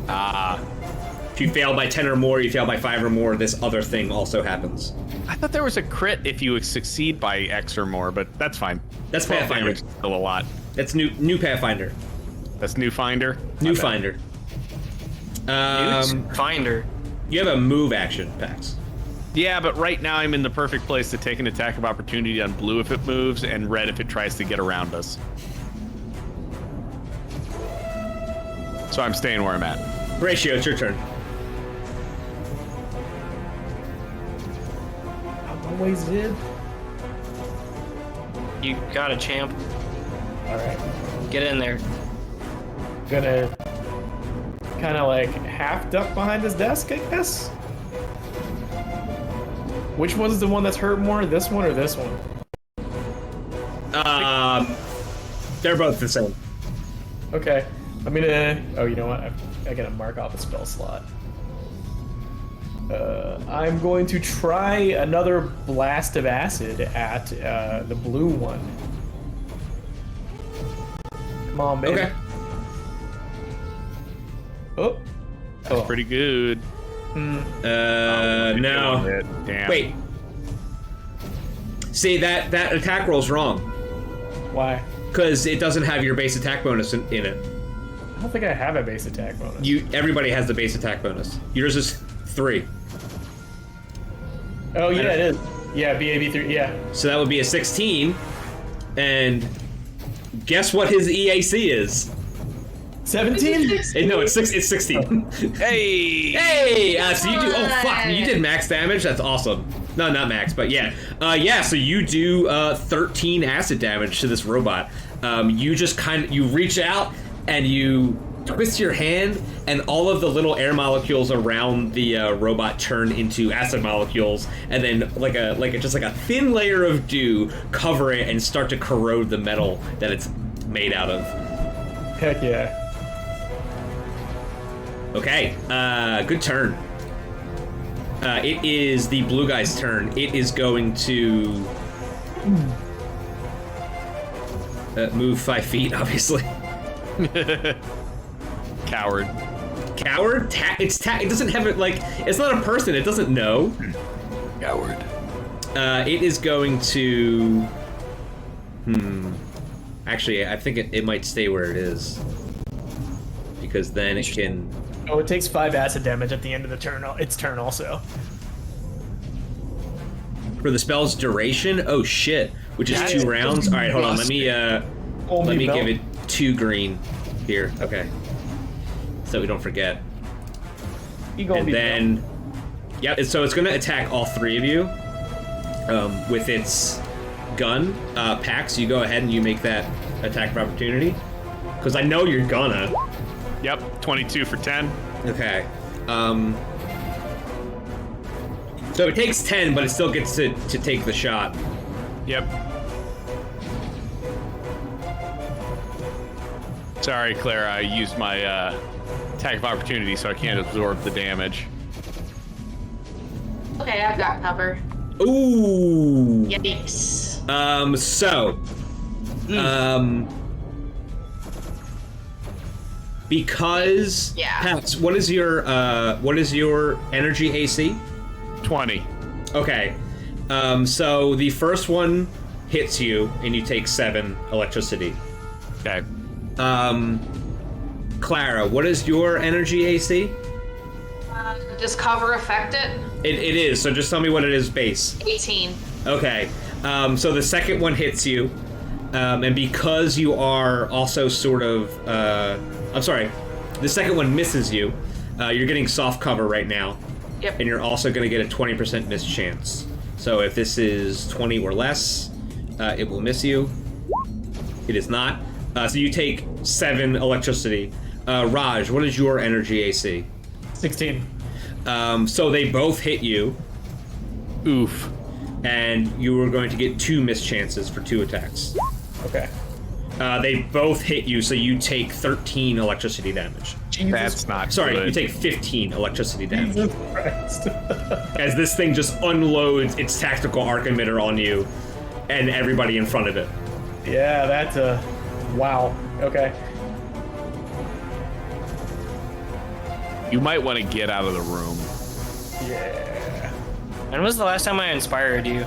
If you fail by 10 or more, you fail by 5 or more, this other thing also happens. I thought there was a crit if you succeed by X or more, but that's fine. That's Pathfinder. Damage is still a lot. That's new Pathfinder. That's New Finder. New Finder. Finder. You have a move action, Pax. Yeah, but right now I'm in the perfect place to take an attack of opportunity on blue if it moves, and red if it tries to get around us. So I'm staying where I'm at. Horatio, it's your turn. Always did. You got a champ. All right. Get in there. Gonna kind of like half duck behind his desk, I guess. Which one's the one that's hurt more? This one or this one? They're both the same. Okay. I'm gonna. Oh, you know what? I gotta mark off a spell slot. I'm going to try another blast of acid at the blue one. Come on, baby. Okay. Oh. That's pretty good. No. Damn. Wait. See, that attack roll's wrong. Why? Because it doesn't have your base attack bonus in it. I don't think I have a base attack bonus. Everybody has the base attack bonus. Yours is 3. Oh yeah, it is. Yeah, BAB3. Yeah. So that would be a 16. And guess what his EAC is? 17? No, it's 16. Hey! Hey! So you do. Oh fuck! You did max damage. That's awesome. No, not max, but yeah. So you do 13 acid damage to this robot. You just you reach out and you twist your hand, and all of the little air molecules around the robot turn into acid molecules, and then just like a thin layer of dew cover it and start to corrode the metal that it's made out of. Heck yeah. Okay, good turn. It is the blue guy's turn. It is going to move 5 feet, obviously. Coward. Coward? It doesn't have it, like, it's not a person. It doesn't know. Coward. It is going to... Actually, I think it might stay where it is. Because then it can... Oh, it takes 5 acid damage at the end of the turn. Its turn also. For the spell's duration? Oh, shit. Which is 2 rounds? Alright, hold on. Let me give it 2 green here. Okay. So we don't forget. And then... Yeah, so it's going to attack all 3 of you with its gun. Pax, you go ahead and you make that attack of opportunity. Because I know you're gonna. Yep, 22 for 10. Okay. So it takes 10, but it still gets to take the shot. Yep. Sorry, Clara, I used my attack of opportunity, so I can't absorb the damage. Okay, I've got cover. Ooh. Yikes. Because Yeah. Pax, what is your energy AC? 20. Okay. So the first one hits you and you take 7 electricity. Okay. Clara, what is your energy AC? Does cover affect it? It is, so just tell me what it is base. 18. Okay. So the second one hits you, and because you are also sort of, I'm sorry, the second one misses you. You're getting soft cover right now. Yep. And you're also going to get a 20% miss chance. So if this is 20 or less, it will miss you. It is not. So you take 7 electricity. Raj, what is your energy AC? 16. So they both hit you. Oof. And you are going to get 2 miss chances for 2 attacks. Okay. They both hit you, so you take 13 electricity damage. That's not Sorry, good. you take 15 electricity damage. Jesus Christ. As this thing just unloads its tactical arc emitter on you and everybody in front of it. Yeah, that's wow. Okay. You might want to get out of the room. Yeah. When was the last time I inspired you?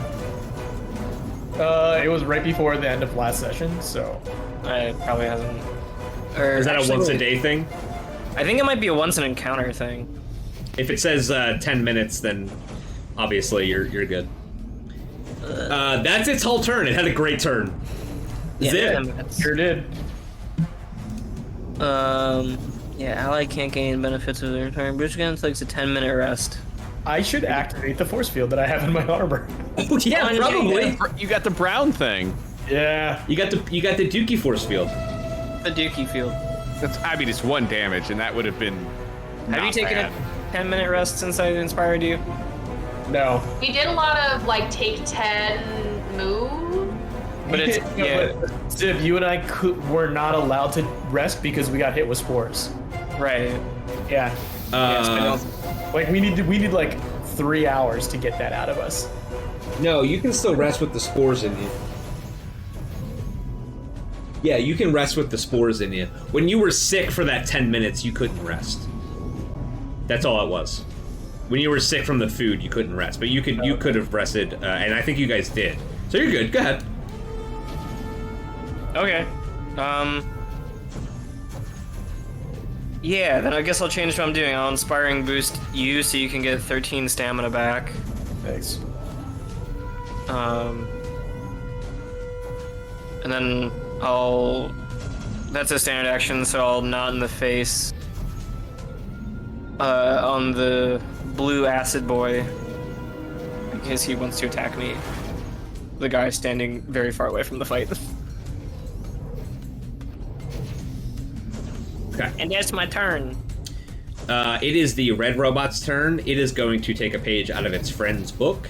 It was right before the end of last session, so. It probably hasn't. Or Is that actually, a once a day thing? I think it might be a once an encounter thing. If it says 10 minutes, then obviously you're good. That's its whole turn. It had a great turn. Yeah, Zip. 10 minutes. Sure did. Yeah, ally can't gain benefits of their turn. Boost gun takes a 10-minute rest. I should activate the force field that I have in my armor. Oh, yeah, probably. You got the brown thing. Yeah. You got the Dookie force field. The Dookie field. I mean, it's 1 damage, and that would have been. Have you not taken bad. a 10-minute rest since I inspired you? No. We did a lot of, like, take 10 move. But it's yeah, But, Ziv, you and I were not allowed to rest because we got hit with spores. right. Yeah. Like we need like 3 hours to get that out of us. No, you can still rest with the spores in you. Yeah, you can rest with the spores in you. When you were sick for that 10 minutes, you couldn't rest. That's all it was. When you were sick from the food, you couldn't rest. But you could have rested, and I think you guys did. So you're good. Go ahead. Okay. Yeah, then I guess I'll change what I'm doing. I'll inspiring boost you so you can get 13 stamina back. Thanks. And then I'll... That's a standard action, so I'll knot in the face on the blue acid boy in case he wants to attack me. The guy standing very far away from the fight. Okay. And that's my turn. It is the red robot's turn. It is going to take a page out of its friend's book,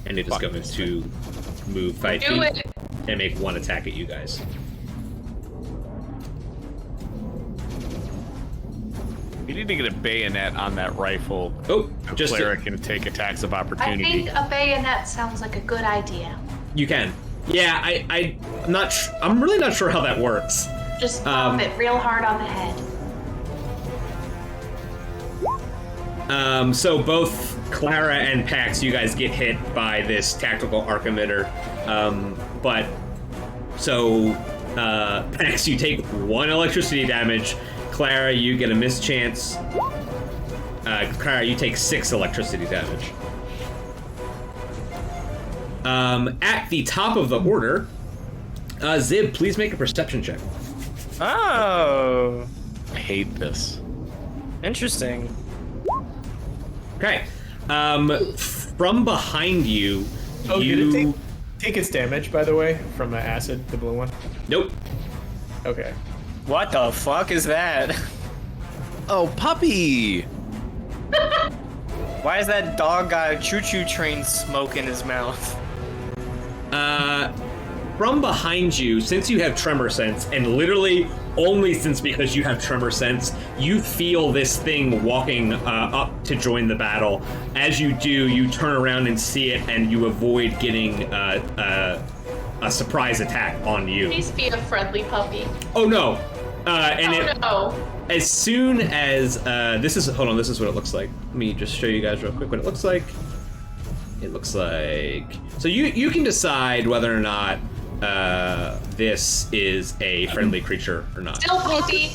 and it is going to move 5 Do feet it. and make 1 attack at you guys. You need to get a bayonet on that rifle. Oh, So just Clara can take attacks of I opportunity. think a bayonet sounds like a good idea. you can. Yeah, I'm really not sure how that works. Just bump it real hard on the head. So both Clara and Pax, you guys get hit by this tactical arc emitter. Pax, you take 1 electricity damage. Clara, you get a mischance. Clara, you take 6 electricity damage. At the top of the order, Zib, please make a perception check. Oh, I hate this. interesting. Okay. From behind you, Oh, you... did it take its damage, by the way, from the acid, the blue one? Nope. Okay. What the fuck is that? Oh, puppy! Why is that dog got a choo-choo train smoke in his mouth? From behind you, since you have tremor sense, and literally only because you have tremor sense, you feel this thing walking up to join the battle. As you do, you turn around and see it, and you avoid getting a surprise attack on you. Please be a friendly puppy. Oh no! No. As soon as this is what it looks like. Let me just show you guys real quick what it looks like. It looks like so you can decide whether or not this is a friendly creature or not. Still puppy.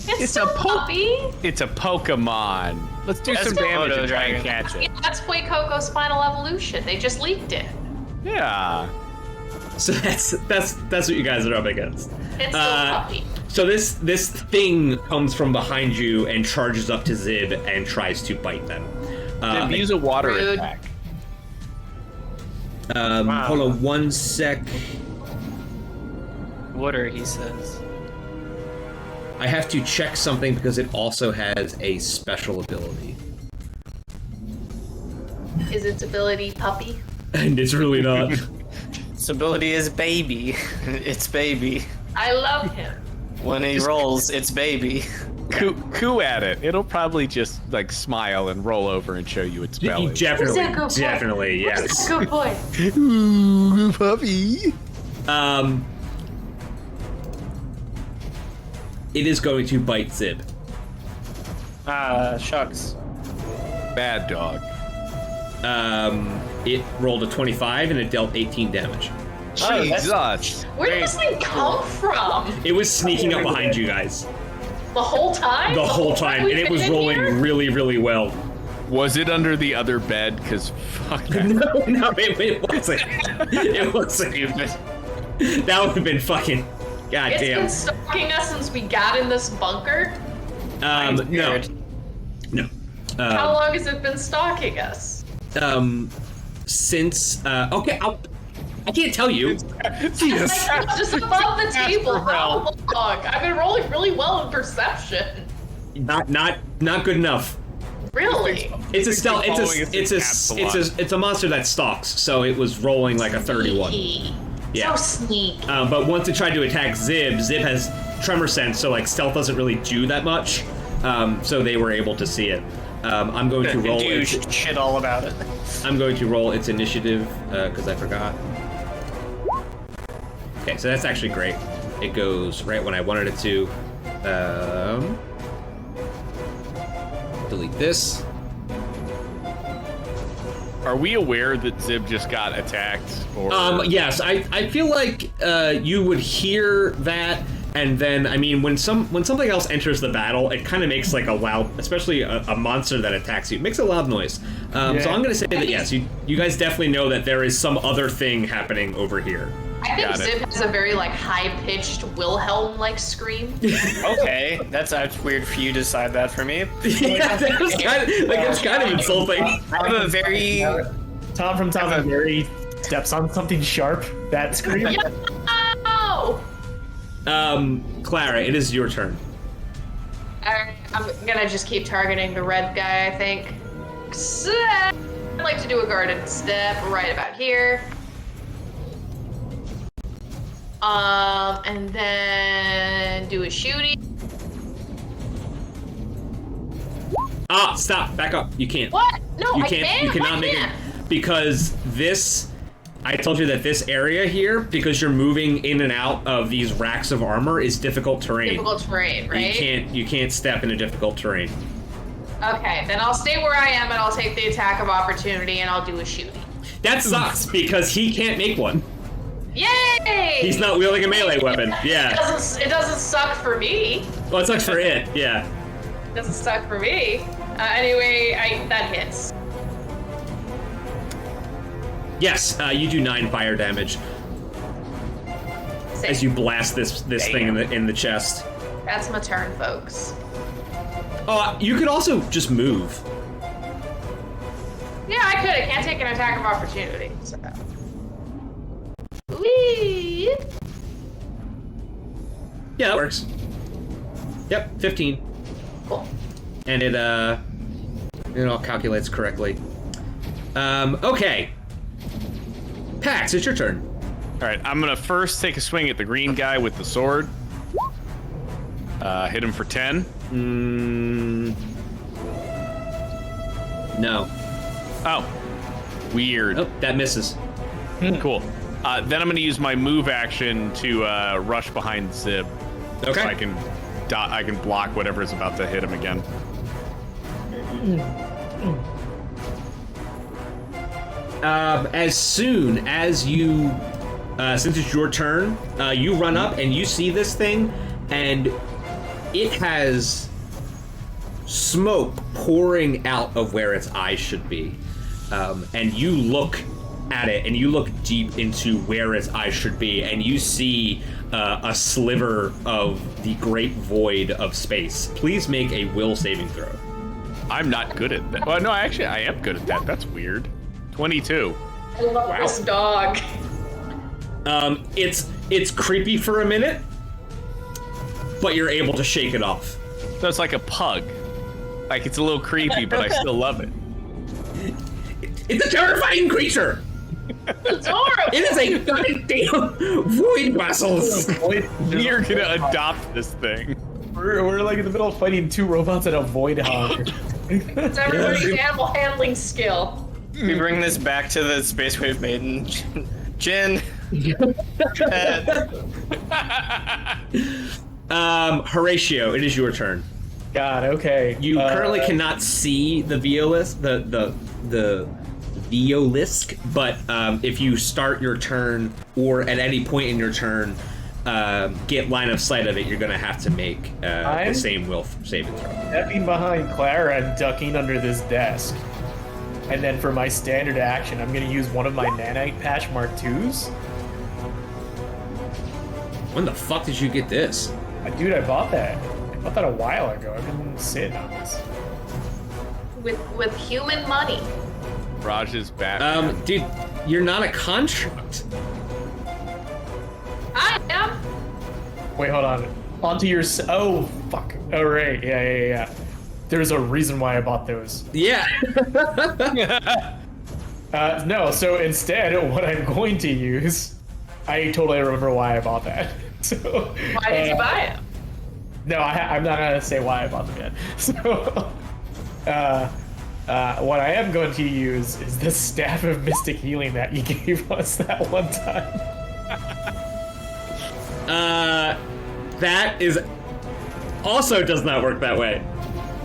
It's still puppy. It's a Pokemon. Let's do That's some damage Komodo and try and dragon. catch it. Yeah, that's Fuecoco's final evolution. They just leaked it. Yeah. So that's what you guys are up against. It's still puppy. So this thing comes from behind you and charges up to Zib and tries to bite them. Use a water Rude. attack. Hold on 1 sec. Water, he says. I have to check something because it also has a special ability. Is its ability puppy? And it's really not. Its ability is baby. It's baby. I love him. When he rolls, it's baby. Coo at it. It'll probably just like smile and roll over and show you its belly. Definitely, yes. Good boy. Ooh, puppy. It is going to bite Zib. Ah, shucks. Bad dog. It rolled a 25 and it dealt 18 damage. Jesus. Where did this thing come from? It was sneaking up behind you guys The whole time? the whole time, and it was we've been rolling here? really, really well. Was it under the other bed? Because fuck that. No, it wasn't. It wasn't. That would have been fucking It's goddamn. been stalking us since we got in this bunker. No. How long has it been stalking us? Since okay, I can't tell you. Jesus. Like, just above the table. How long? I've been rolling really well in perception. Not good enough. Really? It's a stealth. It's a monster that stalks. So it was rolling like a 31. Sneaky. Yeah. So sneaky. But once it tried to attack Zib, Zib has tremor sense, so like stealth doesn't really do that much. So they were able to see it. I'm going to roll. Do shit all about it. I'm going to roll its initiative because I forgot. Okay, so that's actually great. It goes right when I wanted it to. Delete this. Are we aware that Zib just got attacked? Or Yes, I feel like you would hear that, and then I mean when something else enters the battle, it kind of makes like a loud, especially a monster that attacks you, it makes a loud noise. So I'm gonna say that yes, you guys definitely know that there is some other thing happening over here. I think Got it. Zib has a very like high-pitched Wilhelm-like scream. Okay, that's weird for you to decide that for me. Yeah, that was it's kind of insulting. I have a very Tom from Tom and Jerry steps on something sharp. That scream. Oh! Clara, it is your turn. Alright, I'm gonna just keep targeting the red guy, I think. I'd like to do a guarded step right about here. And then do a shooting. Stop. Back up. You can't. What? No, You I can't. can't. You cannot make it because this. I told you that this area here, because you're moving in and out of these racks of armor, is difficult terrain. Difficult terrain, right? You can't step into difficult terrain. Okay, then I'll stay where I am and I'll take the attack of opportunity and I'll do a shooting. That sucks because he can't make one. Yay! He's not wielding a melee weapon. Yeah. It doesn't suck for me. Well, it sucks for it. Yeah. It doesn't suck for me. Anyway, that hits. Yes, you do 9 fire damage as you blast this thing in the chest. That's my turn, folks. Oh, you could also just move. Yeah, I could. I can't take an attack of opportunity. So. Whee! Yeah, that works. Yep, 15. Cool. And it all calculates correctly. Okay. Pax, it's your turn. All right, I'm gonna first take a swing at the green guy with the sword. Hit him for 10. No. Oh, weird. Oh, that misses. Cool. Then I'm gonna use my move action to rush behind Zib. Okay. So I can block whatever is about to hit him again. As soon as you, since it's your turn, you run up and you see this thing, and it has smoke pouring out of where its eyes should be. And you look at it, and you look deep into where its eyes should be, and you see a sliver of the great void of space. Please make a will saving throw. I'm not good at that. Well, no, actually, I am good at that. That's weird. 22. I love this dog. It's creepy for a minute, but you're able to shake it off. So it's like a pug. Like, it's a little creepy, but I still love it. It's a terrifying creature. Adorable. It is a goddamn void vessels. You're gonna adopt this thing. We're like in the middle of fighting 2 robots and a void hog. It's everybody's animal handling skill. We bring this back to the Spacewave Maiden. Jin. Horatio, it is your turn. God, okay. You currently cannot see the Violisk, the Violisk, but if you start your turn or at any point in your turn get line of sight of it, you're going to have to make the same will saving throw. Stepping behind Clara and ducking under this desk. And then for my standard action, I'm going to use one of my nanite patch Mark IIs. When the fuck did you get this? Dude, I bought that. I bought that a while ago. I've been sitting on this. With human money. Raj is back. Dude, you're not a construct. I am. Wait, hold on. Onto your... Oh, fuck. Oh, right. Yeah. There's a reason why I bought those. Yeah. No, so instead, what I'm going to use... I totally remember why I bought that. So, Why did you buy it? No, I'm not going to say why I bought them yet. So, what I am going to use is the Staff of Mystic Healing that you gave us that one time. That is... also does not work that way.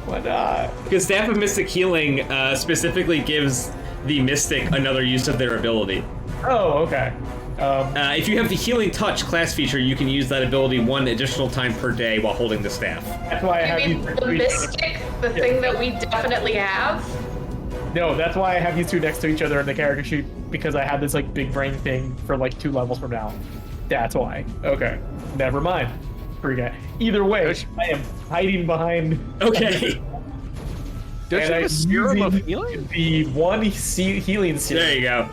Why not? Because Staff of Mystic Healing specifically gives the Mystic another use of their ability. Oh, okay. If you have the Healing Touch class feature, you can use that ability 1 additional time per day while holding the staff. That's why I have You mean the mystic, the thing that we definitely have? No, that's why I have you two next to each other in the character sheet, because I have this like big brain thing for like 2 levels from now. That's why. Okay. Never mind. Forget. Either way, I am hiding behind. Okay. Don't you have a serum of healing? The one healing serum. There you go.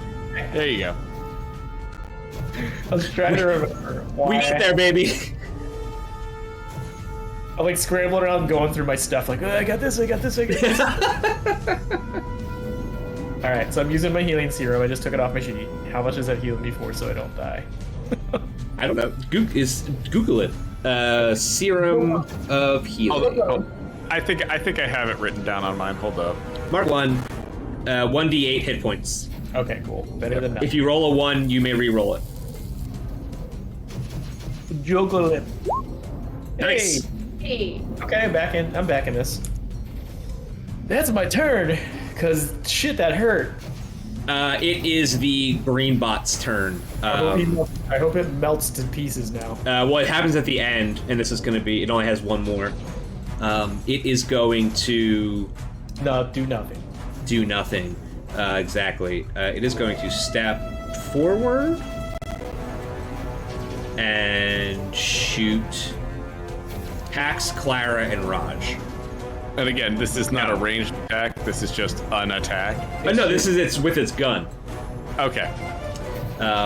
There you go. I was trying to remember why. We get there, baby. I'm like scrambling around going through my stuff like, oh, I got this. Alright, so I'm using my healing serum. I just took it off my sheet. How much does that heal me for so I don't die? I don't know. Google it. Serum of healing. I think I have it written down on mine. Hold up. Mark 1, 1d8 hit points. Okay, cool. Better than nothing. If you roll a 1, you may re-roll it. Juggle it. Nice. Hey. Okay, I'm back in this. That's my turn. Cause shit, that hurt. It is the green bot's turn. I hope it melts to pieces now. What happens at the end, and this is going to be, it only has one more. It is going to No, do nothing. do nothing. Exactly. It is going to step forward and shoot Pax, Clara, and Raj. And again, this is not a ranged attack. This is just an attack. No, it's with its gun. Okay.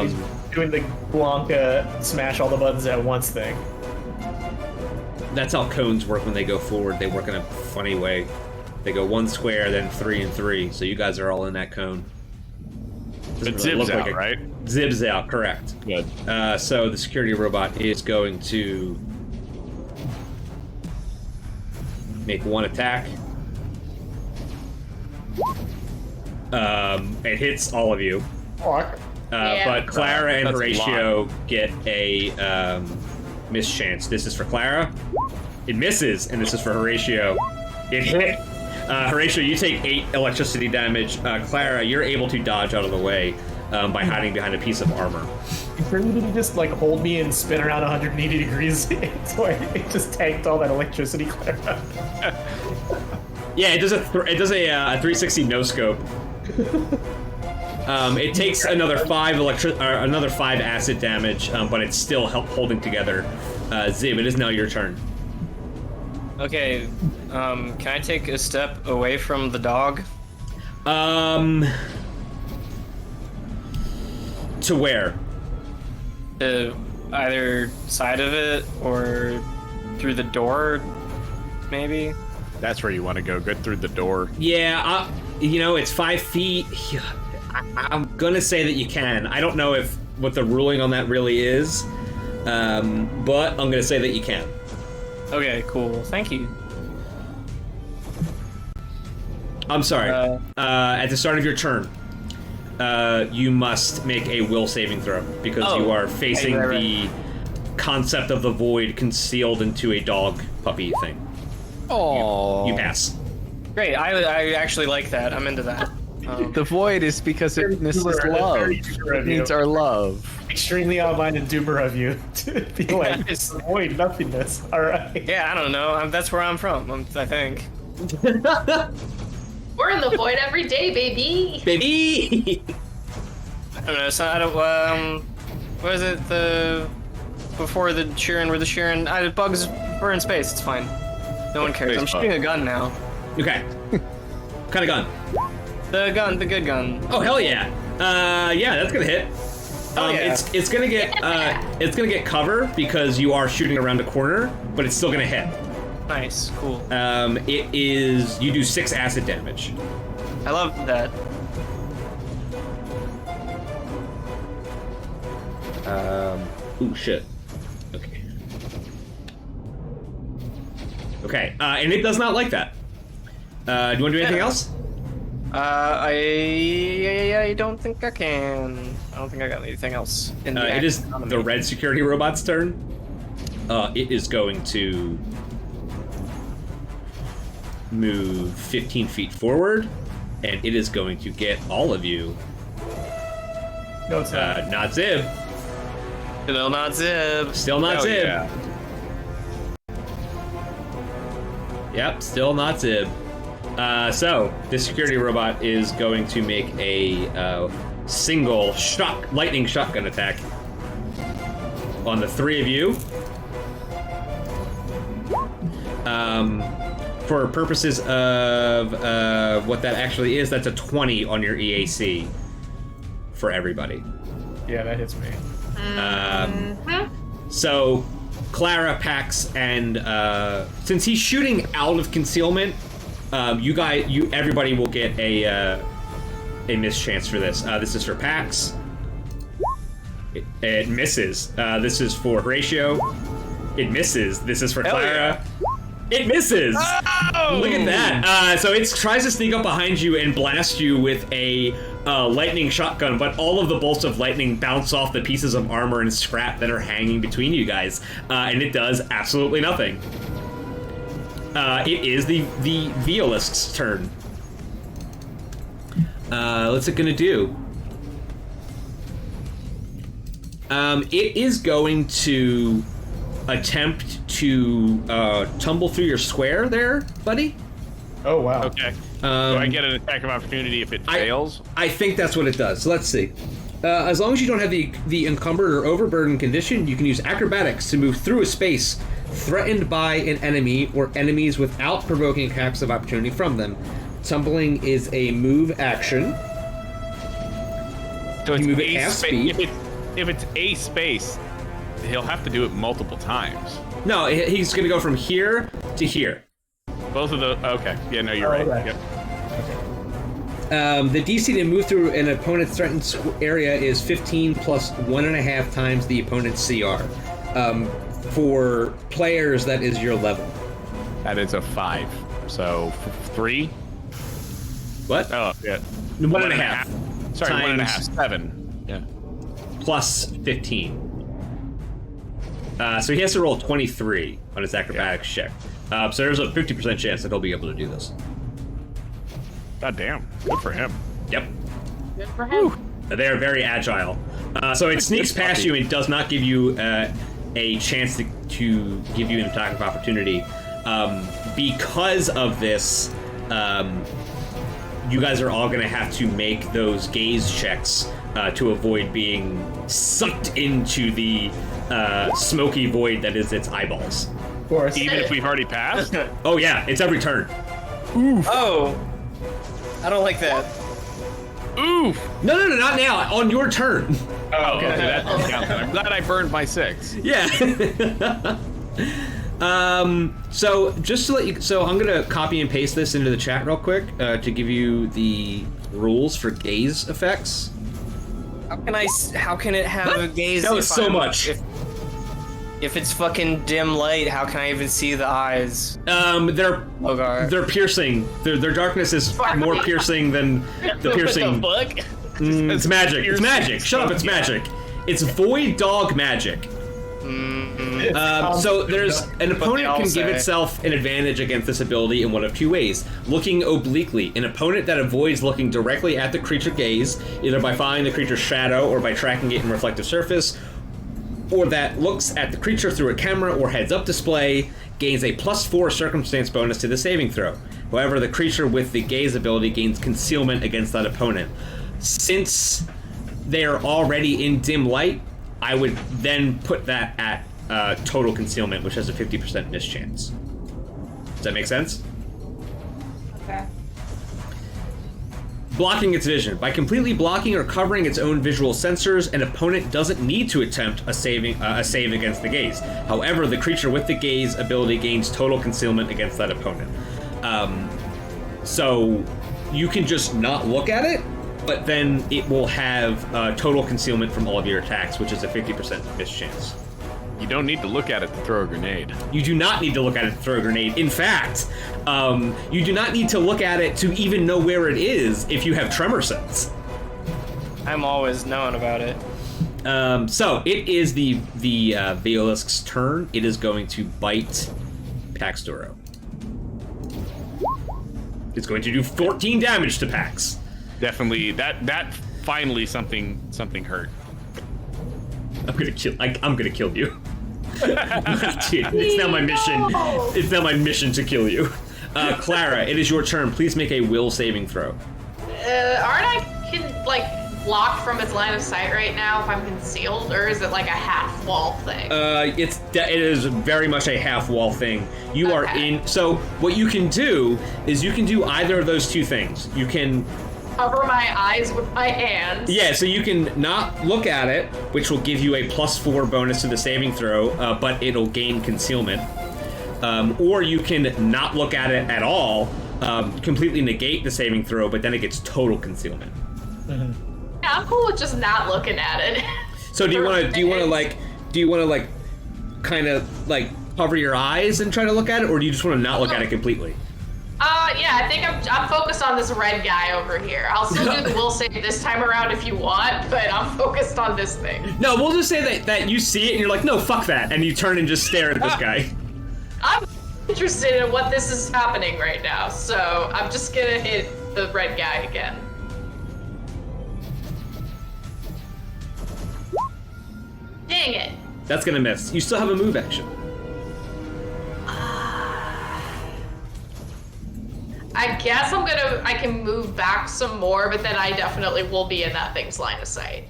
He's doing the Blanca smash all the buttons at once thing. That's how cones work when they go forward. They work in a funny way. They go 1 square, then 3 and 3. So you guys are all in that cone. It zibs out, right? Zibs out, correct. Good. So the security robot is going to make 1 attack. It hits all of you. Fuck. Yeah. But Clara and That's Horatio get a mischance. This is for Clara. It misses, and this is for Horatio. It hit. Horatio, you take 8 electricity damage. Clara, you're able to dodge out of the way by hiding behind a piece of armor. Did he just like hold me and spin around 180 degrees? So it just tanked all that electricity. Yeah, it does a 360 no scope. It takes another 5 acid damage, but it's still holding together. Zib, it is now your turn. Okay, can I take a step away from the dog? To where? Either side of it or through the door, maybe? That's where you want to go. Good through the door. Yeah, it's 5 feet. I'm gonna say that you can. I don't know what the ruling on that really is, but I'm gonna say that you can. Okay, cool. Thank you. I'm sorry. At the start of your turn, you must make a will saving throw because you are facing the concept of the void concealed into a dog puppy thing. Oh. You pass. Great, I actually like that. I'm into that. The void is because it is love. It needs our love. Extremely online and duper of you to be like, avoid nothingness. All right. Yeah, I don't know. That's where I'm from, I think. We're in the void every day, baby. Baby! I don't know. So I don't. What is it? Before the Sheeran, where the Sheeran? Bugs were in space. It's fine. No one cares. I'm shooting a gun now. Okay. Kind of gun. The good gun. Oh hell yeah! Yeah, that's gonna hit. yeah. It's gonna get cover because you are shooting around a corner, but it's still gonna hit. Nice, cool. You do 6 acid damage. I love that. Ooh shit. Okay. Okay, and it does not like that. Do you want to do anything else? I don't think I can. I don't think I got anything else. It is the red security robot's turn. It is going to move 15 feet forward, and it is going to get all of you. No, it's not. Not Zib. Still not Zib. Still not Hell Zib. yeah. Yep, still not Zib. So, this security robot is going to make a single lightning shotgun attack on the 3 of you. For purposes of what that actually is, that's a 20 on your EAC for everybody. Yeah, that hits me. So, Clara, Pax, and since he's shooting out of concealment, everybody will get a mischance for this. This is for Pax. It misses. This is for Horatio. It misses. This is for Clara. Yeah. It misses. Oh! Look at that. So it tries to sneak up behind you and blast you with a lightning shotgun, but all of the bolts of lightning bounce off the pieces of armor and scrap that are hanging between you guys, and it does absolutely nothing. It is the Violist's turn. What's it gonna do? It is going to attempt to tumble through your square there, buddy. Oh, wow. Okay. Do I get an attack of opportunity if it fails? I think that's what it does. So let's see. As long as you don't have the encumbered or overburdened condition, you can use acrobatics to move through a space threatened by an enemy or enemies without provoking attacks of opportunity from them. Tumbling is a move action. So it's You move a at half space. speed. If it's a space, he'll have to do it multiple times. No, he's going to go from here to here. Both of the... Okay. Yeah, no, you're right. right. Yep. The DC to move through an opponent's threatened area is 15 plus 1.5 times the opponent's CR. For players, that is your level. That is a 5. So 3? What? Oh, yeah. 1.5. Sorry, times 1.5. 7. Yeah. Plus 15. So he has to roll 23 on his acrobatics check. So there's a 50% chance that he'll be able to do this. God damn. Good for him. Yep. Good for him. They are very agile. So it sneaks past you and does not give you a chance to give you an attack of opportunity. Because of this, you guys are all going to have to make those gaze checks to avoid being sucked into the smoky void that is its eyeballs. Of course. Even if we've already passed? Oh yeah, it's every turn. Oh. I don't like that. Oof! No, not now. On your turn. Oh, okay. That doesn't count then. I'm glad I burned my 6. Yeah. So just to let you, so I'm gonna copy and paste this into the chat real quick to give you the rules for gaze effects. How can it have a gaze? That was if so I'm- much. If it's fucking dim light, how can I even see the eyes? They're piercing. Their darkness is more piercing than the piercing. What the fuck? It's magic. It's magic. Shut up. It's magic. It's void dog magic. So there's an opponent all can give say. itself an advantage against this ability in one of two ways. Looking obliquely. An opponent that avoids looking directly at the creature gaze, either by following the creature's shadow or by tracking it in reflective surface, or that looks at the creature through a camera or heads-up display, gains a +4 circumstance bonus to the saving throw. However, the creature with the gaze ability gains concealment against that opponent. Since they are already in dim light, I would then put that at total concealment, which has a 50% miss chance. Does that make sense? Okay. Blocking its vision. By completely blocking or covering its own visual sensors, an opponent doesn't need to attempt a save against the gaze. However, the creature with the gaze ability gains total concealment against that opponent. So you can just not look at it, but then it will have total concealment from all of your attacks, which is a 50% miss chance. You don't need to look at it to throw a grenade. You do not need to look at it to throw a grenade. In fact, you do not need to look at it to even know where it is if you have tremor sense. I'm always knowing about it. So it is the Violisk's turn. It is going to bite Pax Doro. It's going to do 14 damage to Pax. Definitely, that finally something hurt. I'm gonna kill you. It's now my mission. It's now my mission to kill you. Clara, it is your turn. Please make a will saving throw. Aren't I blocked from its line of sight right now if I'm concealed, or is it like a half wall thing? It is very much a half wall thing. You are Okay. in. So what you can do is you can do either of those two things. You can. Cover my eyes with my hands. Yeah, so you can not look at it, which will give you a +4 bonus to the saving throw, but it'll gain concealment. Or you can not look at it at all, completely negate the saving throw, but then it gets total concealment. Yeah, I'm cool with just not looking at it. So do you want to kind of cover your eyes and try to look at it, or do you just want to not look at it completely? Yeah, I think I'm focused on this red guy over here. I'll still do the will save this time around if you want, but I'm focused on this thing. No, we'll just say that you see it and you're like, no, fuck that, and you turn and just stare at this guy. I'm interested in what this is happening right now, so I'm just gonna hit the red guy again. Dang it. That's gonna miss. You still have a move action. I guess I can move back some more, but then I definitely will be in that thing's line of sight.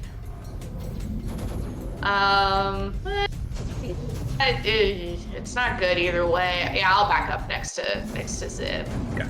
It's not good either way. Yeah, I'll back up next to Zib. Okay.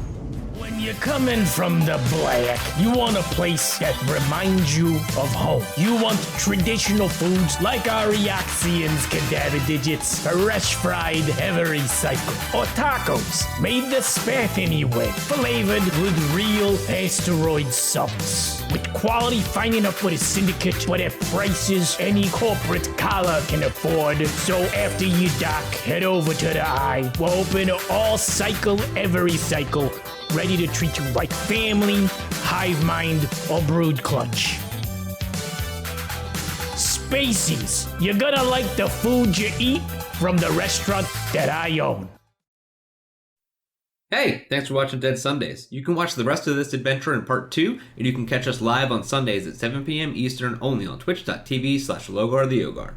When you're coming from the black, you want a place that reminds you of home. You want traditional foods like our Eoxians cadaver digits, fresh fried every cycle, or tacos made the Spathany way, flavored with real asteroid sauce. With quality finding up with a syndicate, but at prices any corporate collar can afford. So after you dock, head over to the Eye. We're open all cycle, every cycle. Ready to treat you like family, hive mind, or brood clutch. Spacies, you're gonna like the food you eat from the restaurant that I own. Hey, thanks for watching Dead Sundays. You can watch the rest of this adventure in part 2, and you can catch us live on Sundays at 7 p.m. Eastern only on twitch.tv/LogarTheOgar.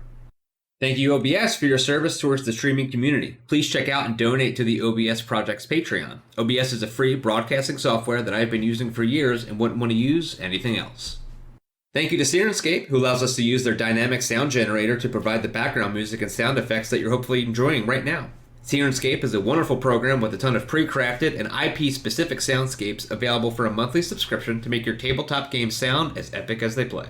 Thank you, OBS, for your service towards the streaming community. Please check out and donate to the OBS Project's Patreon. OBS is a free broadcasting software that I've been using for years and wouldn't want to use anything else. Thank you to Sirenscape, who allows us to use their dynamic sound generator to provide the background music and sound effects that you're hopefully enjoying right now. Sirenscape is a wonderful program with a ton of pre-crafted and IP-specific soundscapes available for a monthly subscription to make your tabletop games sound as epic as they play.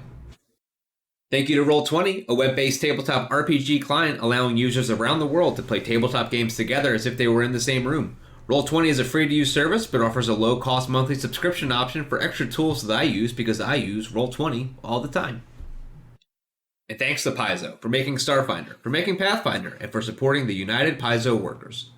Thank you to Roll20, a web-based tabletop RPG client allowing users around the world to play tabletop games together as if they were in the same room. Roll20 is a free-to-use service, but offers a low-cost monthly subscription option for extra tools that I use because I use Roll20 all the time. And thanks to Paizo for making Starfinder, for making Pathfinder, and for supporting the United Paizo workers.